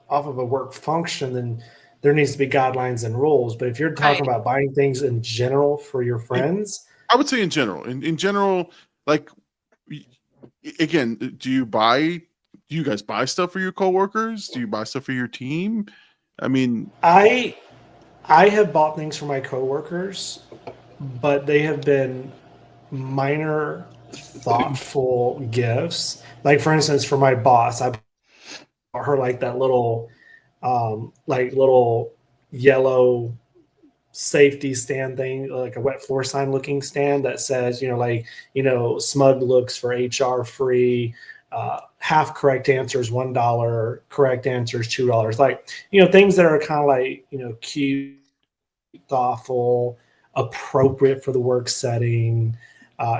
off of a work function, then there needs to be guidelines and rules. But if you're talking about buying things in general for your friends, I would say in general. In general, like, again, do you guys buy stuff for your coworkers? Do you buy stuff for your team? I mean, I have bought things for my coworkers, but they have been minor, thoughtful gifts. Like, for instance, for my boss, I bought her like that little yellow safety stand thing, like a wet floor sign looking stand that says, smug looks for HR free, half correct answers $1, correct answers $2. Like, things that are kind of like, cute, thoughtful, appropriate for the work setting,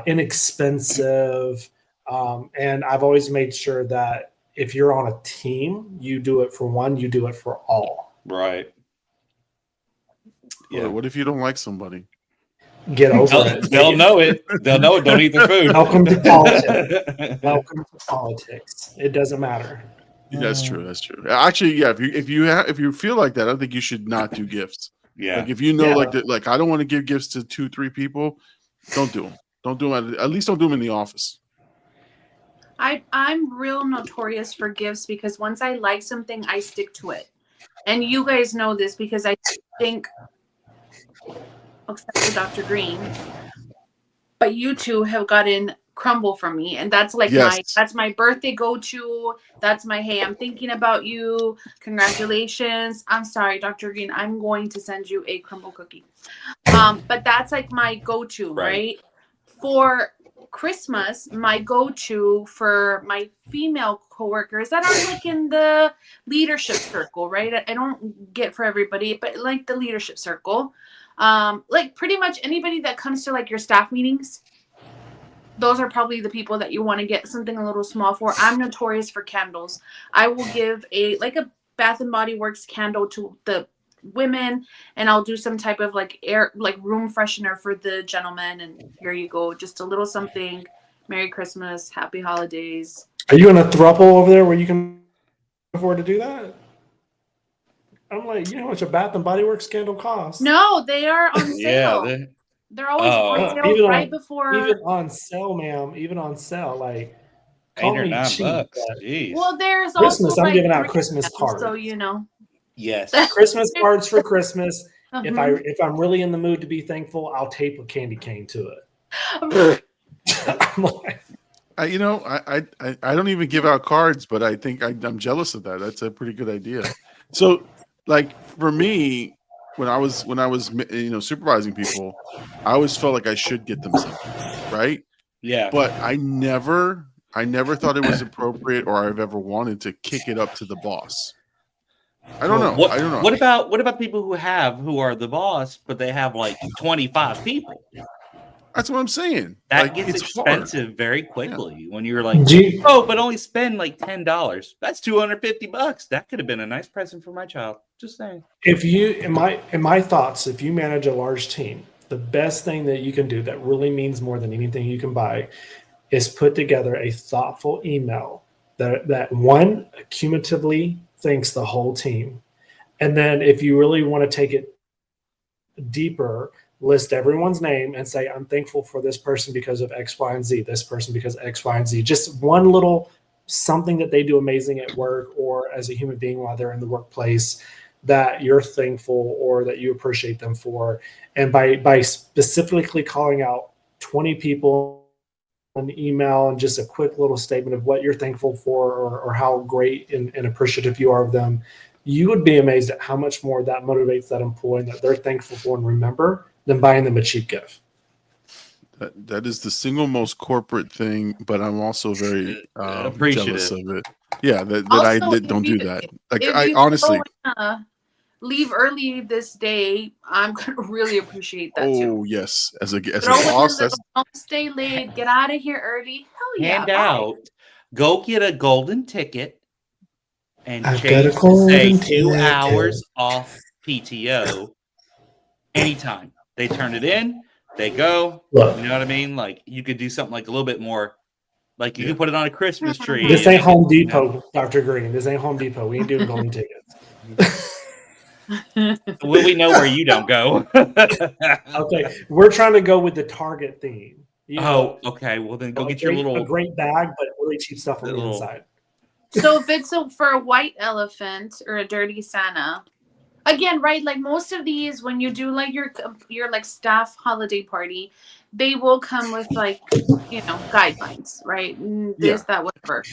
inexpensive. And I've always made sure that if you're on a team, you do it for one, you do it for all. Right. Yeah. What if you don't like somebody? Get over it. They'll know it. They'll know it. Don't eat their food. Welcome to politics. Welcome to politics. It doesn't matter. That's true. That's true. Actually, yeah. If you feel like that, I think you should not do gifts. Yeah. Like, if like I don't want to give gifts to 2-3 people, don't do them. Don't do them. At least don't do them in the office. I'm real notorious for gifts, because once I like something, I stick to it. And you guys know this, because I think, except for Dr. Green, but you two have gotten crumble from me, and that's like that's my birthday go-to. That's my, hey, I'm thinking about you, congratulations. I'm sorry, Dr. Green, I'm going to send you a crumble cookie. But that's like my go-to, right? For Christmas, my go-to for my female coworkers that are like in the leadership circle, right? I don't get for everybody, but like the leadership circle, like pretty much anybody that comes to like your staff meetings, those are probably the people that you want to get something a little small for. I'm notorious for candles. I will give a Bath and Body Works candle to the women, and I'll do some type of like room freshener for the gentlemen, and here you go, just a little something. Merry Christmas, happy holidays. Are you in a throuple over there where you can afford to do that? I'm like, you know how much a Bath and Body Works candle costs? No, they are on sale. Yeah, they're always on sale before. Even on sale, ma'am. Even on sale, like, call me cheap. Well, there's Christmas. also I'm giving out Christmas cards, so Yes. Christmas cards for Christmas. If I'm really in the mood to be thankful, I'll tape a candy cane to it. I don't even give out cards, but I think I'm jealous of that. That's a pretty good idea. So, like, for me, when I was supervising people, I always felt like I should get them something, right? Yeah. But I never thought it was appropriate, or I've ever wanted to kick it up to the boss. I don't know. I don't know. What about people who are the boss, but they have like 25 people? That's what I'm saying. That gets expensive very quickly when you're like, but only spend like $10. That's $250. That could have been a nice present for my child. Just saying. If you, in my thoughts, if you manage a large team, the best thing that you can do that really means more than anything you can buy is put together a thoughtful email that one cumulatively thanks the whole team. And then if you really want to take it deeper, list everyone's name and say, I'm thankful for this person because of X, Y, and Z, this person because of X, Y, and Z. Just one little something that they do amazing at work or as a human being while they're in the workplace that you're thankful or that you appreciate them for. And by specifically calling out 20 people an email and just a quick little statement of what you're thankful for or how great and appreciative you are of them, you would be amazed at how much more that motivates that employee and that they're thankful for and remember than buying them a cheap gift. That is the single most corporate thing, but I'm also very jealous of it. Yeah, that I don't do that. Like, I honestly, leave early this day, I'm gonna really appreciate that too. Oh yes, as a Throw in a boss, little, don't stay late, get out of here early. Hell yeah, Hand bye. out. Go get a golden ticket and I've got a change to say golden 2 ticket. hours off PTO anytime. They turn it in, they go. Look. You know what I mean? Like you could do something like a little bit more. Like you could put it on a Christmas tree. This and ain't make it, Home you know. Depot, Dr. Green. This ain't Home Depot. We ain't doing golden tickets. Well, we know where you don't go. Okay, we're trying to go with the Target theme. You know, okay. Well, then go a get your little great bag, but really cheap stuff on the little- inside. So if it's for a white elephant or a dirty Santa, again, right? Like most of these, when you do like your like staff holiday party, they will come with like guidelines, right? This, that, whatever.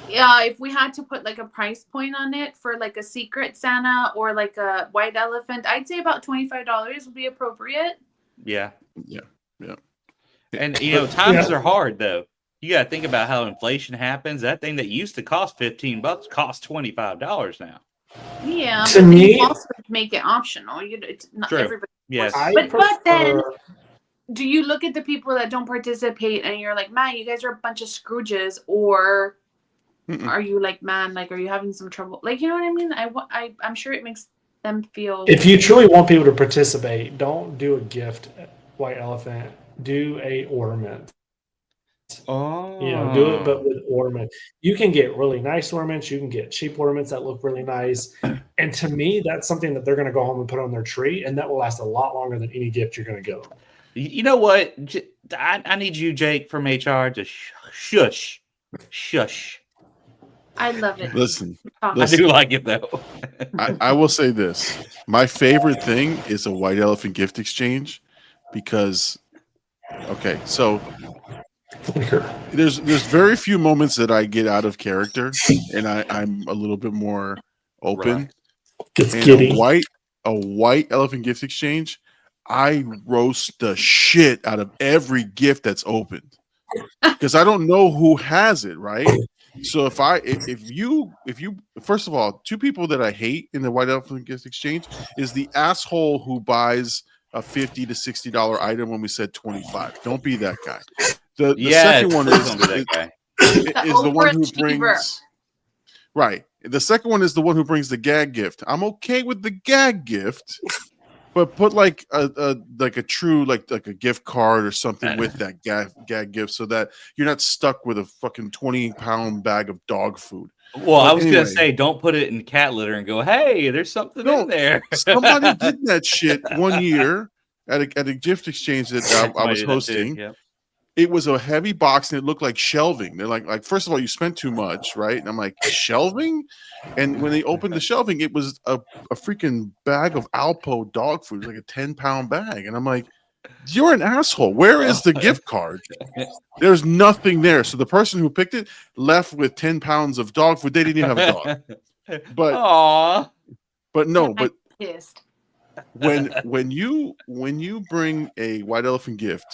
Yeah, if we had to put like a price point on it for like a secret Santa or like a white elephant, I'd say about $25 would be appropriate. Yeah. Yeah. And times are hard though. You got to think about how inflation happens. That thing that used to cost $15 costs $25 now. Yeah, To but then me- you also make it optional. It's not True. everybody. Yes. But then, do you look at the people that don't participate and you're like, man, you guys are a bunch of Scrooges, or are you like, man, like, are you having some trouble? Like, you know what I mean? I'm sure it makes them feel. If you truly want people to participate, don't do a gift white elephant. Do a ornament. Oh. Do it, but with ornament. You can get really nice ornaments. You can get cheap ornaments that look really nice. And to me, that's something that they're going to go home and put on their tree, and that will last a lot longer than any gift you're going to give them. You know what? I need you, Jake, from HR, to shush. I love it. Listen, I do like it though. I will say this: my favorite thing is a white elephant gift exchange, because so there's very few moments that I get out of character, and I'm a little bit more open. It's and giddy. a white elephant gift exchange, I roast the shit out of every gift that's opened, because I don't know who has it, right? So if you first of all, two people that I hate in the white elephant gift exchange is the asshole who buys a $50 to $60 item when we said 25. Don't be that guy. The second one is the one who brings right. The second one is the one who brings the gag gift. I'm okay with the gag gift, but put like a true like a gift card or something with that gag gift, so that you're not stuck with a fucking 20-pound bag of dog food. Well, I was gonna say, don't put it in cat litter and go, hey, there's something in there. Somebody did that shit one year at a gift exchange that I was hosting. Yep. It was a heavy box and it looked like shelving. They're like, first of all, you spent too much, right? And I'm like, shelving? And when they opened the shelving, it was a freaking bag of Alpo dog food, like a 10-pound bag. And I'm like, you're an asshole. Where is the gift card? There's nothing there. So the person who picked it left with 10 pounds of dog food. They didn't even have a dog. But when you bring a white elephant gift,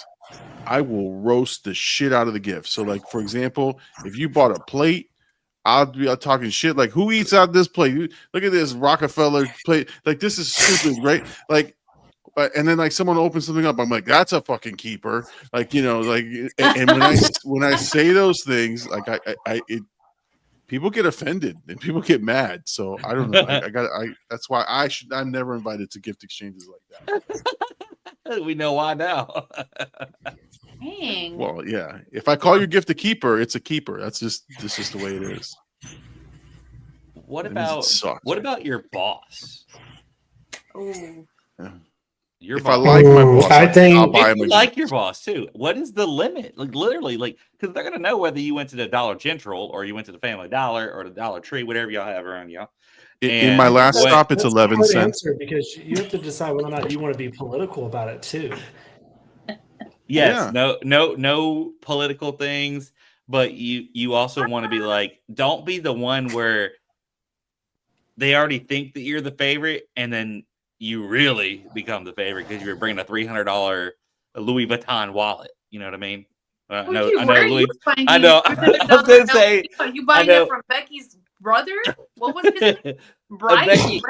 I will roast the shit out of the gift. So, like, for example, if you bought a plate, I'll be talking shit like, who eats out this plate? Look at this Rockefeller plate. Like, this is stupid, right? Like, and then like someone opens something up, I'm like, that's a fucking keeper. Like, and when I say those things, like people get offended and people get mad. So I don't know. That's why I'm never invited to gift exchanges like that. We know why now. Dang. Well, yeah. If I call your gift a keeper, it's a keeper. That's just the way it is. What about your boss? Oh. Yeah. If I like my boss, I'll buy him. If you like your boss too, what is the limit? Like literally, like because they're gonna know whether you went to the Dollar General or you went to the Family Dollar or the Dollar Tree, whatever y'all have around y'all. In my last stop, it's 11 cents. Because you have to decide whether or not you want to be political about it too. Yes, no political things, but you also want to be like, don't be the one where they already think that you're the favorite, and then you really become the favorite because you're bringing a $300 Louis Vuitton wallet. You know what I mean? I know. Louis, I know. I was gonna say, you buying it from Becky's brother? What was his name? Becky.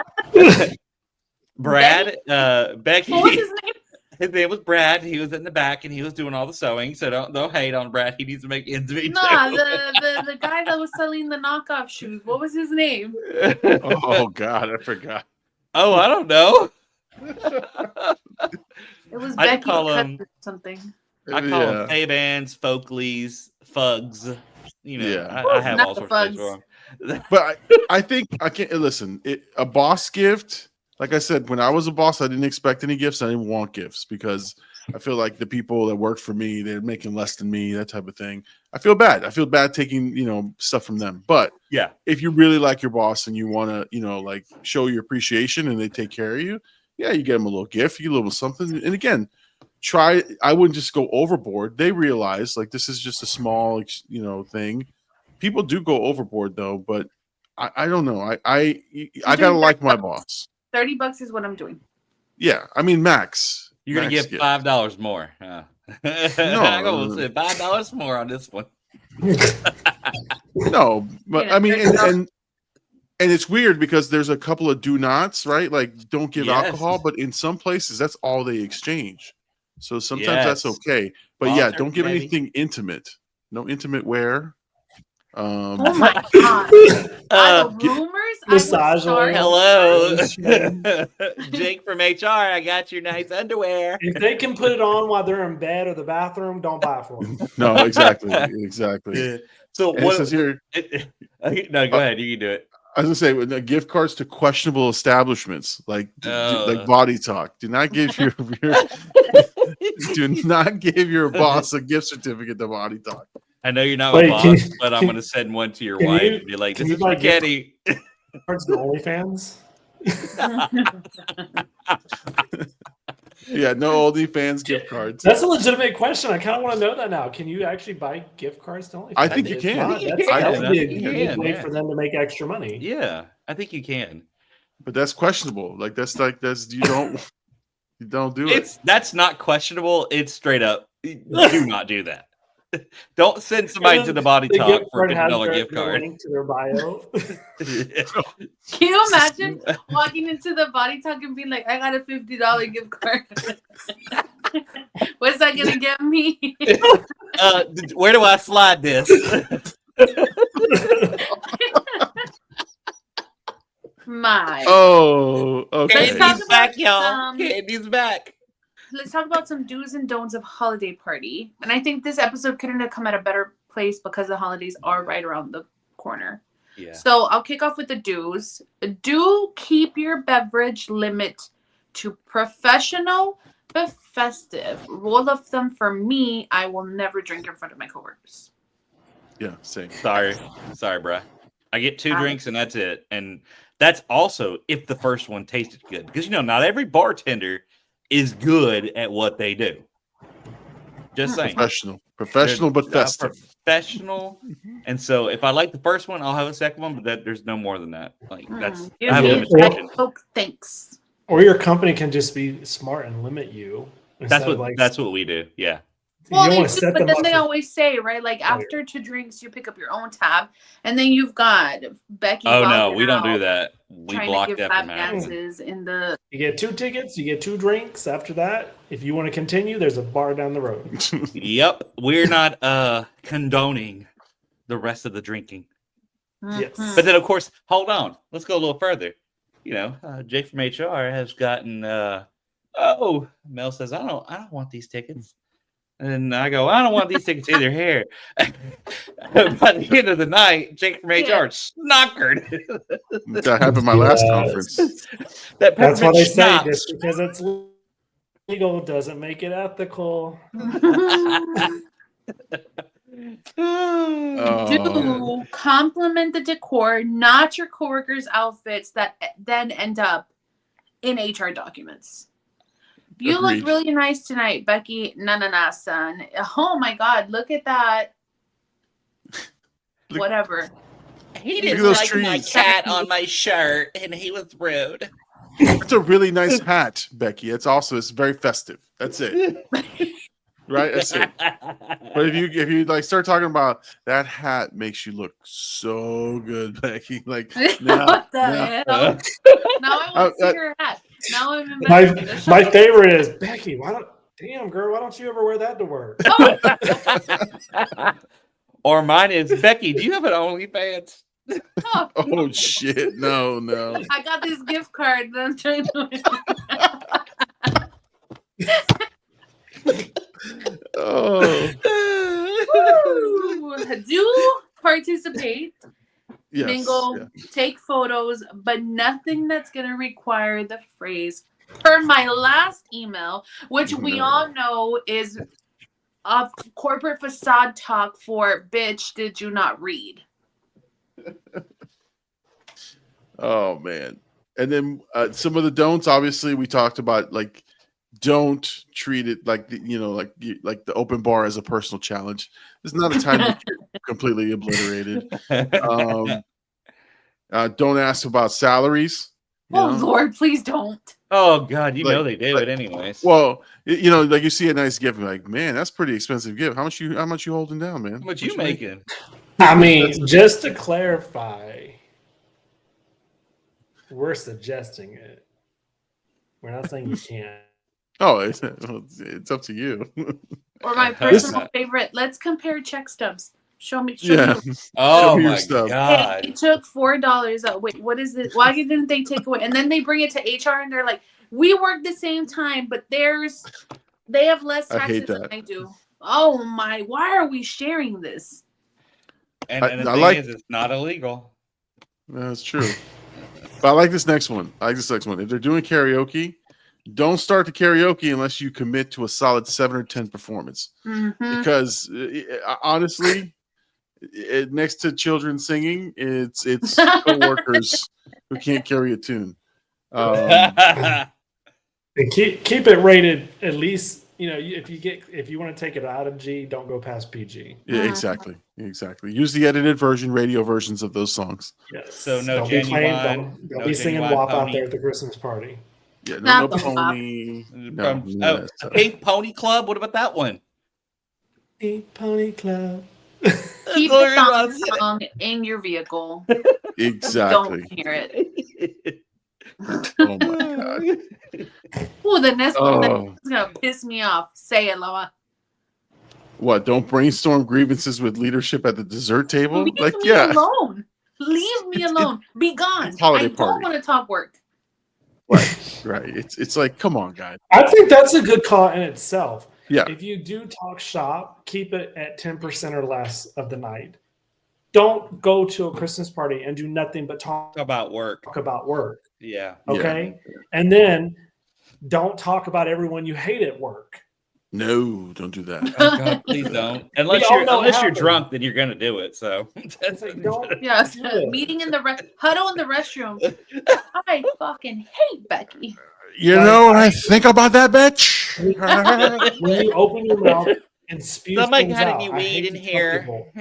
Brad, Becky. What was his name? His name was Brad. He was in the back and he was doing all the sewing. So don't hate on Brad. He needs to make ends meet. Nah, the guy that was selling the knockoff shoes. What was his name? Oh God, I forgot. Oh, I don't know. It was I Becky call or him- something. I call them Fay-Bands, Folkleys, Fugs. You know, Yeah. I have Not all the sorts of things Fugs. wrong. But I think I can't listen. A boss gift, like I said, when I was a boss, I didn't expect any gifts. I didn't want gifts because I feel like the people that work for me, they're making less than me, that type of thing. I feel bad. I feel bad taking, stuff from them. But Yeah. if you really like your boss and you want to, like show your appreciation and they take care of you, yeah, you get them a little gift, you get a little something. And again, I wouldn't just go overboard. They realize like this is just a small, thing. People do go overboard though, but I don't know. I gotta like my boss. $30 is what I'm doing. Yeah, I mean max. You're gonna max give gift. $5 more. Huh? I'm gonna say $5 more on this one. No, but Yeah, I mean, $30. and it's weird because there's a couple of do nots, right? Like don't give Yes. alcohol, but in some places that's all they exchange. So sometimes that's Yes. okay. But Wild yeah, turkey, don't give baby. anything intimate. No intimate wear. Oh my god! Uh, The rumors. Massage I oil. Hello, Hello. Jake from HR. I got your nice underwear. If they can put it on while they're in bed or the bathroom, don't buy it for them. No, exactly. So And it what? says here, No, go ahead. You can do it. I was gonna say with the gift cards to questionable establishments like like Body Talk. Do not give your do not give your boss a gift certificate to Body Talk. I know you're not Wait, a boss, but I'm going to send one to your can wife you- and be like, can "This you is buy spaghetti." Cards to OnlyFans. Yeah, no OnlyFans gift cards. That's a legitimate question. I kind of want to know that now. Can you actually buy gift cards to OnlyFans? I think you If can. not, I think you that can. would I be a think you good can, way yeah. for them to make extra money. Yeah, I think you can. But that's questionable. Like that's you don't do it. That's not questionable. It's straight up. Do not do that. Don't send somebody to the Body The Talk gift for a card has $50 their gift card. link to their bio. Can you imagine walking into the Body Talk and being like, "I got a $50 gift card"? What's that gonna get me? Where do I slide this? My. Oh, okay. Let's talk Candy's back, about y'all. Candy's back. Let's talk about some do's and don'ts of holiday party. And I think this episode couldn't have come at a better place because the holidays are right around the corner. Yeah. So I'll kick off with the do's. Do keep your beverage limit to professional but festive. Rule of thumb for me, I will never drink in front of my coworkers. Yeah, same. Sorry, bruh. I get 2 drinks and that's it. And that's also if the first one tasted good. Because, not every bartender is good at what they do. Just saying. Professional, but festive. Professional. And so if I like the first one, I'll have a second one, but there's no more than that. Like that's Give I have a me limitation. Coke, thanks. Or your company can just be smart and limit you. That's what we do. Yeah. Well, you don't they want do, to set but them then up they for always say, right, like after 2 drinks, you pick up your own tab, and then you've got Becky. Oh no, we don't out do that. We trying block to give that from lap happening. dances in the. You get 2 tickets, you get 2 drinks. After that, if you want to continue, there's a bar down the road. Yep, we're not condoning the rest of the drinking. Yes. But then, of course, hold on. Let's go a little further. Jake from HR has gotten. Mel says, I don't want these tickets. And I go, I don't want these tickets either. Here. By the end of the night, Jake from HR snockered. That happened my last conference. That's what I say. schnapps. Just because it's legal doesn't make it ethical. Do compliment the decor, not your coworkers' outfits that then end up in HR documents. You Agreed. look really nice tonight, Becky. Na, son. Oh my God, look at that. Whatever. He Look didn't at those like my trees. cat on my shirt, and he was rude. It's a really nice hat, Becky. It's very festive. That's it. Right? That's it. But if you like start talking about that hat makes you look so good, Becky. Like What the hell? Now I want to see her hat. Now I'm in My favorite is Becky. Why don't you ever wear that to work? Or mine is Becky. Do you have an OnlyFans? Oh shit! No. I got this gift card that I'm trying to. Oh. Do participate, Yes. mingle, Yeah. take photos, but nothing that's going to require the phrase per my last email, which we all know is a corporate facade talk for bitch, did you not read? Oh man. And then some of the don'ts, obviously we talked about, like, don't treat it like like the open bar as a personal challenge. It's not a time to get completely obliterated. Don't ask about salaries. Lord, please don't. Oh God, you Like- know they do it anyways. Well, like you see a nice gift, you're like, man, that's pretty expensive gift. How much you holding down, man? how much you making? I mean, just to clarify, we're suggesting it. We're not saying you can't. Oh, it's up to you. Or my personal favorite, let's compare check stubs. Show me. Yeah. Oh Show me your my stuff. God. Hey, it took $4. Wait, what is it? Why didn't they take away? And then they bring it to HR and they're like, we work the same time, but they have less I hate taxes than that. I do. Oh my, why are we sharing this? And the I thing like- is, it's not illegal. That's true. But I like this next one. If they're doing karaoke, don't start the karaoke unless you commit to a solid 7 or 10 performance. Mm-hmm. Because honestly, next to children singing, it's coworkers who can't carry a tune. And keep it rated at least. If you want to take it out of G, don't go past PG. Yeah, exactly. Use the edited version, radio versions of those songs. Yes. So no Don't be genuine- don't no be singing genuine WAP out pony. there at the Christmas party. Yeah, Not no the pony. No, From none of that a stuff. Pink Pony Club. What about that one? Pink Pony Club. Keep the song in your vehicle. Exactly. Don't hear it. Oh my god. Oh, the next one Oh. is gonna piss me off. Say it, Loa. What? Don't brainstorm grievances with leadership at the dessert table? Leave Like, me yeah. alone. Leave me alone. Be gone. it's holiday I don't party. want to talk work. Right. It's like, come on, guys. I think that's a good call in itself. Yeah. If you do talk shop, keep it at 10% or less of the night. Don't go to a Christmas party and do nothing but talk About work. about work. Yeah. Okay. And then don't talk about everyone you hate at work. No, don't do that. Oh God, please don't. Unless all know it you're happened. drunk, then you're gonna do it. So It's like, don't Yes. do it. Meeting in the huddle in the restroom. I fucking hate Becky. You know what I think about that bitch? When you open your mouth and spew Somebody things got out, any I weed hate in to tell here? people,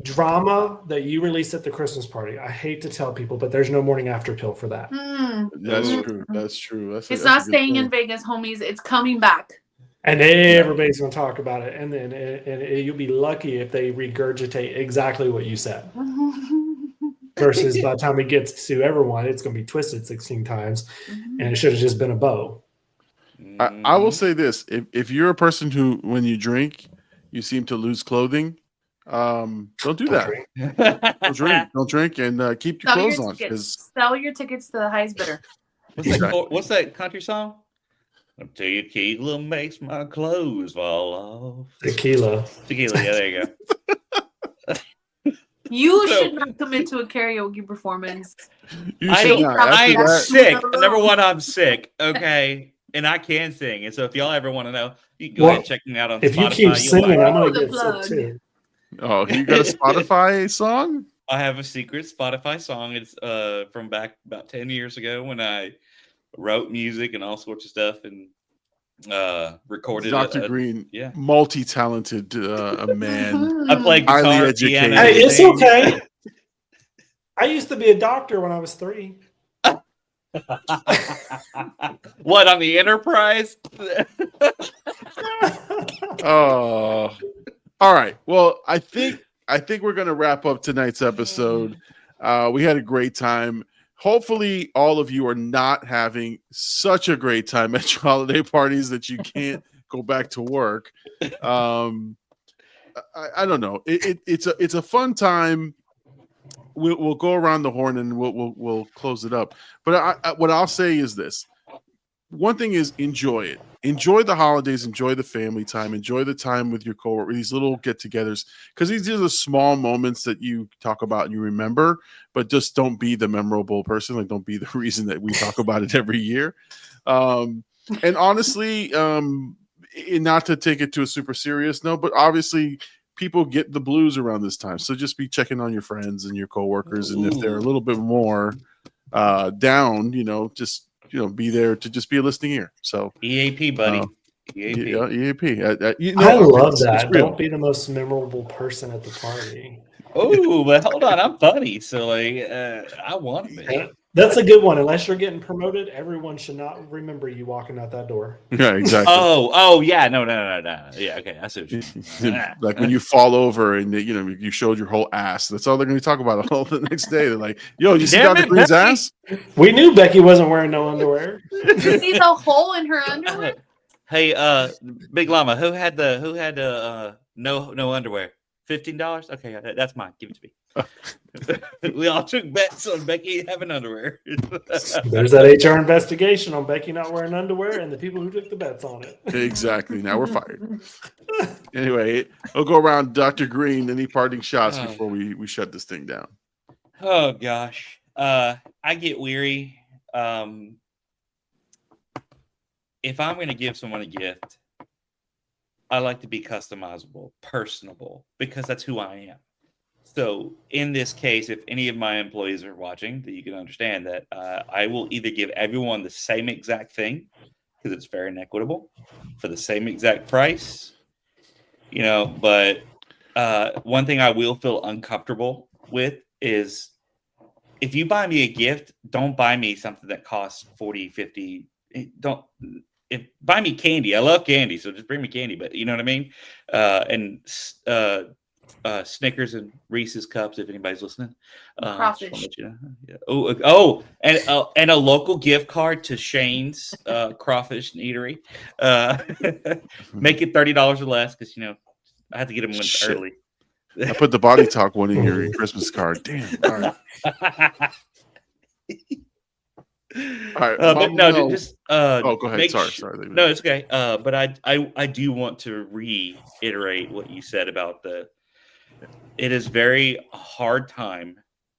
drama that you release at the Christmas party. I hate to tell people, but there's no morning after pill for that. That's Ooh. true. That's true. That's It's that's not a good staying in point. Vegas, homies. It's coming back. And everybody's going to talk about it. And then and you'll be lucky if they regurgitate exactly what you said. Versus by the time it gets to everyone, it's going to be twisted 16 times. And it should have just been a bow. I will say this: if you're a person who, when you drink, you seem to lose clothing, don't do that. Don't drink, and keep your Sell clothes your on. 'Cause tickets. Sell your tickets to the highest bidder. What's that country song? Until your tequila makes my clothes fall off. Tequila. Tequila, yeah, there you go. You should not commit to a karaoke performance. you should not. I After am that, sick. Number one, I'm sick. Okay. And I can sing. And so if y'all ever want to know, you can go ahead and check me out on If Spotify. you keep singing, like I'm going The to get plug. sick too. oh, you got a Spotify song? I have a secret Spotify song. It's from back about 10 years ago when I wrote music and all sorts of stuff and recorded Dr. Green, yeah. multi-talented man. I played guitar, Highly educated. piano, Hey, it's sing. okay. I used to be a doctor when I was 3. What, on the Enterprise? Oh, all right. Well, I think we're gonna wrap up tonight's episode. We had a great time. hopefully all of you are not having such a great time at your holiday parties that you can't go back to work. I don't know. It's a fun time. We'll go around the horn and we'll close it up. But what I'll say is this: one thing is enjoy it. Enjoy the holidays. Enjoy the family time. Enjoy the time with your coworkers. These little get-togethers, because these are the small moments that you talk about and you remember. But just don't be the memorable person. Like, don't be the reason that we talk about it every year. And honestly, not to take it to a super serious note, but obviously people get the blues around this time. So just be checking on your friends and your coworkers. And if they're a little bit more down, just, be there to just be a listening ear. So EAP, buddy. EAP. Yeah, EAP. I love that. Don't be the most memorable person at the party. Oh, but hold on, I'm funny, so I want to be. That's a good one. Unless you're getting promoted, everyone should not remember you walking out that door. Yeah, exactly. Oh, yeah, no. Yeah, okay, I see what you mean. Like when you fall over and you showed your whole ass. That's all they're going to talk about all the next day. They're like, "Yo, you see Dr. Green's ass?" We knew Becky wasn't wearing no underwear. You see the hole in her underwear? Hey, Big Llama, who had no underwear? $15? Okay, that's mine. Give it to me. We all took bets on Becky having underwear. There's that HR investigation on Becky not wearing underwear and the people who took the bets on it. Exactly. Now we're fired. Anyway, we'll go around. Dr. Green, any parting shots before we shut this thing down? Oh gosh, I get weary. If I'm going to give someone a gift, I like to be customizable, personable, because that's who I am. So in this case, if any of my employees are watching, that you can understand that I will either give everyone the same exact thing, because it's fair and equitable, for the same exact price, but one thing I will feel uncomfortable with is if you buy me a gift, don't buy me something that costs $40, $50. Buy me candy. I love candy, so just bring me candy. But you know what I mean? And Snickers and Reese's cups, if anybody's listening. Crawfish. Yeah. And a local gift card to Shane's Crawfish and Eatery. Make it $30 or less, because I have to get them when it's early. I put the Body Talk one in your Christmas card. Damn. All right. All right, but no, just go ahead. Sorry. No, it's okay. But I do want to reiterate what you said about it is very hard time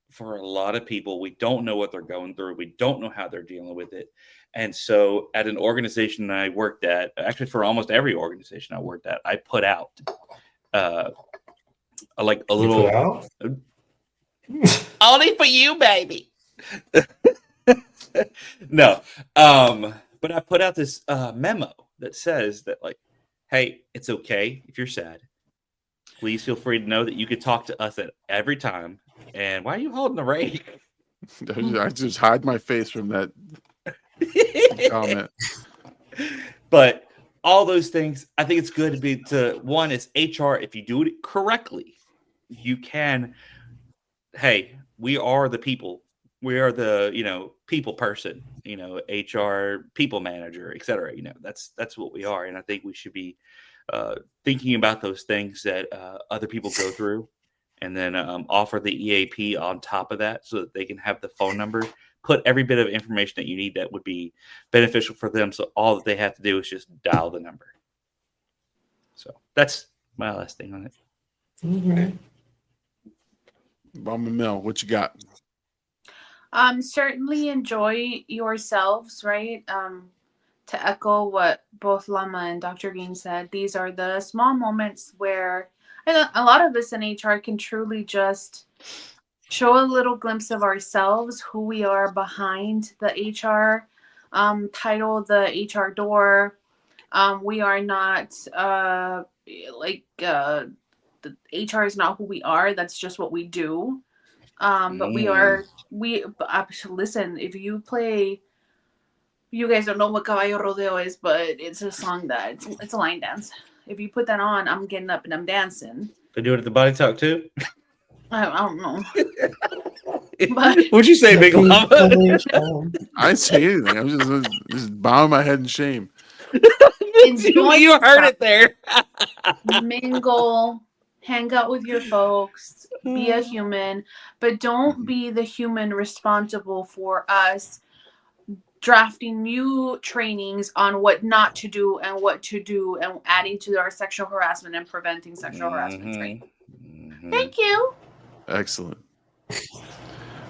for a lot of people. We don't know what they're going through. We don't know how they're dealing with it. And so at an organization I worked at, actually for almost every organization I worked at, I put out like a little only for you, baby. No, but I put out this memo that says that, like, hey, it's okay if you're sad. Please feel free to know that you could talk to us at every time. And why are you holding the rake? I just hide my face from that comment. But all those things, I think it's good one is HR. If you do it correctly, you can. Hey, we are the people. We are the people person, HR, people manager, etc. That's what we are, and I think we should be thinking about those things that other people go through, and then offer the EAP on top of that, so that they can have the phone number, put every bit of information that you need that would be beneficial for them. So all that they have to do is just dial the number. So that's my last thing on it. Okay. Mama Mel, what you got? Certainly enjoy yourselves, right? To echo what both Llama and Dr. Green said, these are the small moments where a lot of us in HR can truly just show a little glimpse of ourselves, who we are behind the HR title, the HR door. We are not the HR is not who we are. That's just what we do. But listen, if you play, you guys don't know what Caballo Rodeo is, but it's a song it's a line dance. If you put that on, I'm getting up and I'm dancing. They do it at the Body Talk too. I don't know. But What'd you say, Big Llama? I didn't say anything. I was just bowing my head in shame. enjoy You heard it there. mingle, hang out with your folks, be a human, but don't be the human responsible for us drafting new trainings on what not to do and what to do and adding to our sexual harassment and preventing sexual harassment training. Thank you. Excellent.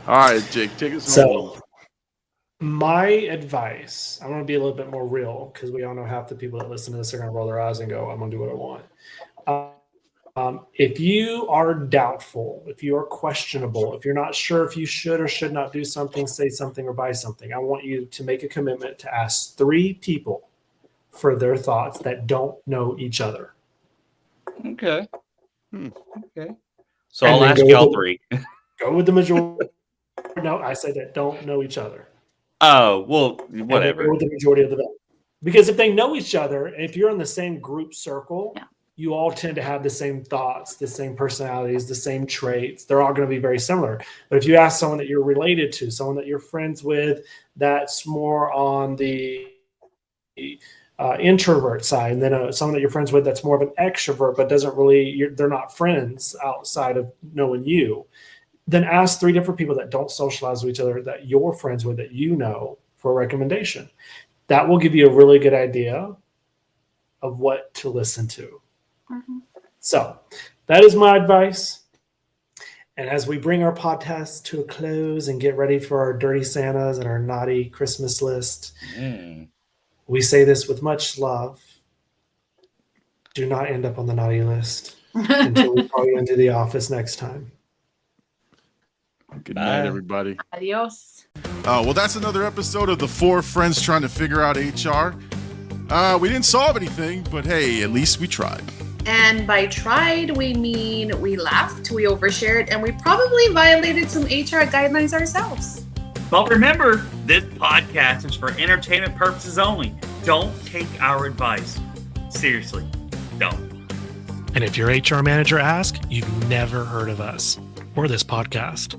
All right, Jake, take us home. So, my advice, I'm going to be a little bit more real because we all know half the people that listen to this are going to roll their eyes and go, I'm going to do what I want. If you are doubtful, if you are questionable, if you're not sure if you should or should not do something, say something, or buy something, I want you to make a commitment to ask 3 people for their thoughts that don't know each other. Okay. Okay. So And I'll then ask go y'all with 3. Go with the majority. No, I said that don't know each other. Oh, well, And then whatever. go with the majority of the vote. Because if they know each other, if you're in the same group circle, you all tend to have the same thoughts, the same personalities, the same traits. They're all going to be very similar. But if you ask someone that you're related to, someone that you're friends with, that's more on the introvert side, and then someone that you're friends with that's more of an extrovert, but doesn't really, they're not friends outside of knowing you, then ask 3 different people that don't socialize with each other that you're friends with, that you know, for a recommendation. That will give you a really good idea of what to listen to. Mm-hmm. So that is my advice. And as we bring our podcast to a close and get ready for our dirty Santas and our naughty Christmas list, we say this with much love. Do not end up on the naughty list until we call you into the office next time. Good night, everybody. Adios. Well, that's another episode of the 4 Friends Trying to Figure Out HR. We didn't solve anything, but hey, at least we tried. And by tried, we mean we laughed, we overshared, and we probably violated some HR guidelines ourselves. But remember, this podcast is for entertainment purposes only. Don't take our advice. Seriously, don't. And if your HR manager asks, you've never heard of us or this podcast.